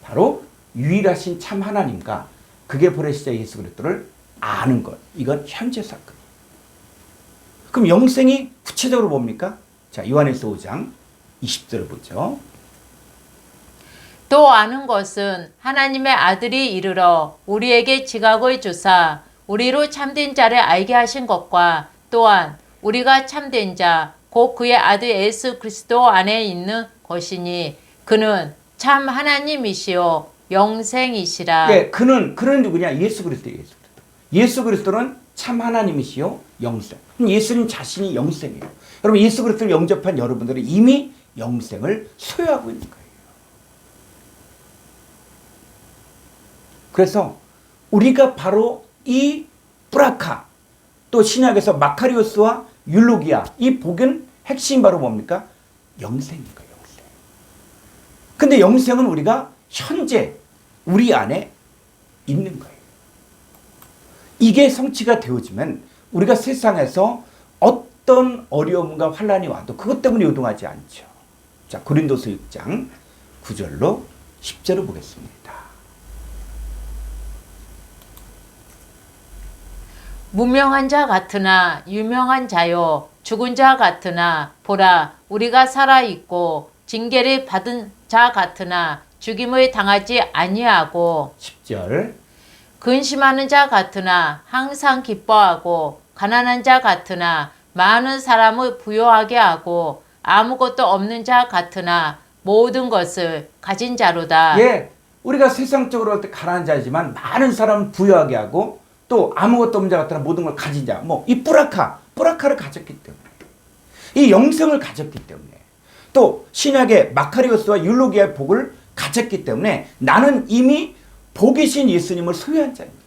A: 바로 유일하신 참 하나님과 그게 보내신 자 예수 그리스도를 아는 것. 이건 현재 사건. 그럼 영생이 구체적으로 뭡니까? 자, 요한일서 5장 20절을 보죠.
B: 또 아는 것은 하나님의 아들이 이르러 우리에게 지각을 주사 우리로 참된 자를 알게 하신 것과 또한 우리가 참된 자 곧 그의 아들 예수 그리스도 안에 있는 것이니 그는 참 하나님이시요 영생이시라.
A: 예, 그는 누구냐? 예수 그리스도예요. 예수 그리스도는 참 하나님이시요 영생. 예수님 자신이 영생이에요. 여러분 예수 그리스도를 영접한 여러분들은 이미 영생을 소유하고 있는 거예요. 그래서 우리가 바로 이 뿌라카 또 신약에서 마카리오스와 율로기아 이 복은 핵심이 바로 뭡니까? 영생인 거예요. 영생. 근데 영생은 우리가 현재 우리 안에 있는 거예요. 이게 성취가 되어지면 우리가 세상에서 어떤 어려움과 환난이 와도 그것 때문에 요동하지 않죠. 자, 고린도서 6장 9절로 10절을 보겠습니다.
B: 무명한 자 같으나 유명한 자요 죽은 자 같으나 보라 우리가 살아 있고 징계를 받은 자 같으나 죽임을 당하지 아니하고
A: 10절
B: 근심하는 자 같으나 항상 기뻐하고 가난한 자 같으나 많은 사람을 부요하게 하고 아무것도 없는 자 같으나 모든 것을 가진 자로다.
A: 예, 우리가 세상적으로 할 때 가난한 자이지만 많은 사람을 부유하게 하고 또 아무것도 없는 자 같으나 모든 걸 가진 자. 뭐 이 뿌라카를 가졌기 때문에 이 영생을 가졌기 때문에 또 신약의 마카리오스와 율로기아의 복을 가졌기 때문에 나는 이미 복이신 예수님을 소유한 자입니다.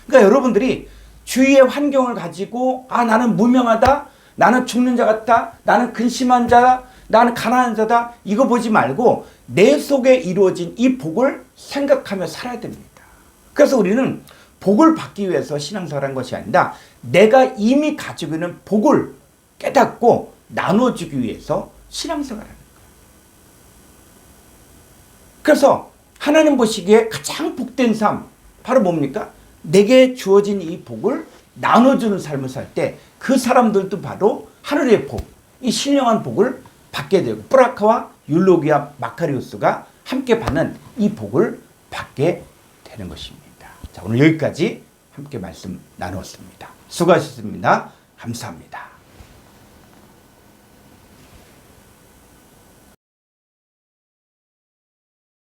A: 그러니까 여러분들이 주위의 환경을 가지고 나는 무명하다, 나는 죽는 자 같다, 나는 근심한 자다, 나는 가난한 자다 이거 보지 말고 내 속에 이루어진 이 복을 생각하며 살아야 됩니다. 그래서 우리는 복을 받기 위해서 신앙생활을 한 것이 아니라 내가 이미 가지고 있는 복을 깨닫고 나눠주기 위해서 신앙생활을 하는 거예요. 그래서 하나님 보시기에 가장 복된 삶 바로 뭡니까? 내게 주어진 이 복을 나눠주는 삶을 살 때 그 사람들도 바로 하늘의 복, 이 신령한 복을 받게 되고 뿌라카와 율로기와 마카리우스가 함께 받는 이 복을 받게 되는 것입니다. 자, 오늘 여기까지 함께 말씀 나누었습니다. 수고하셨습니다. 감사합니다.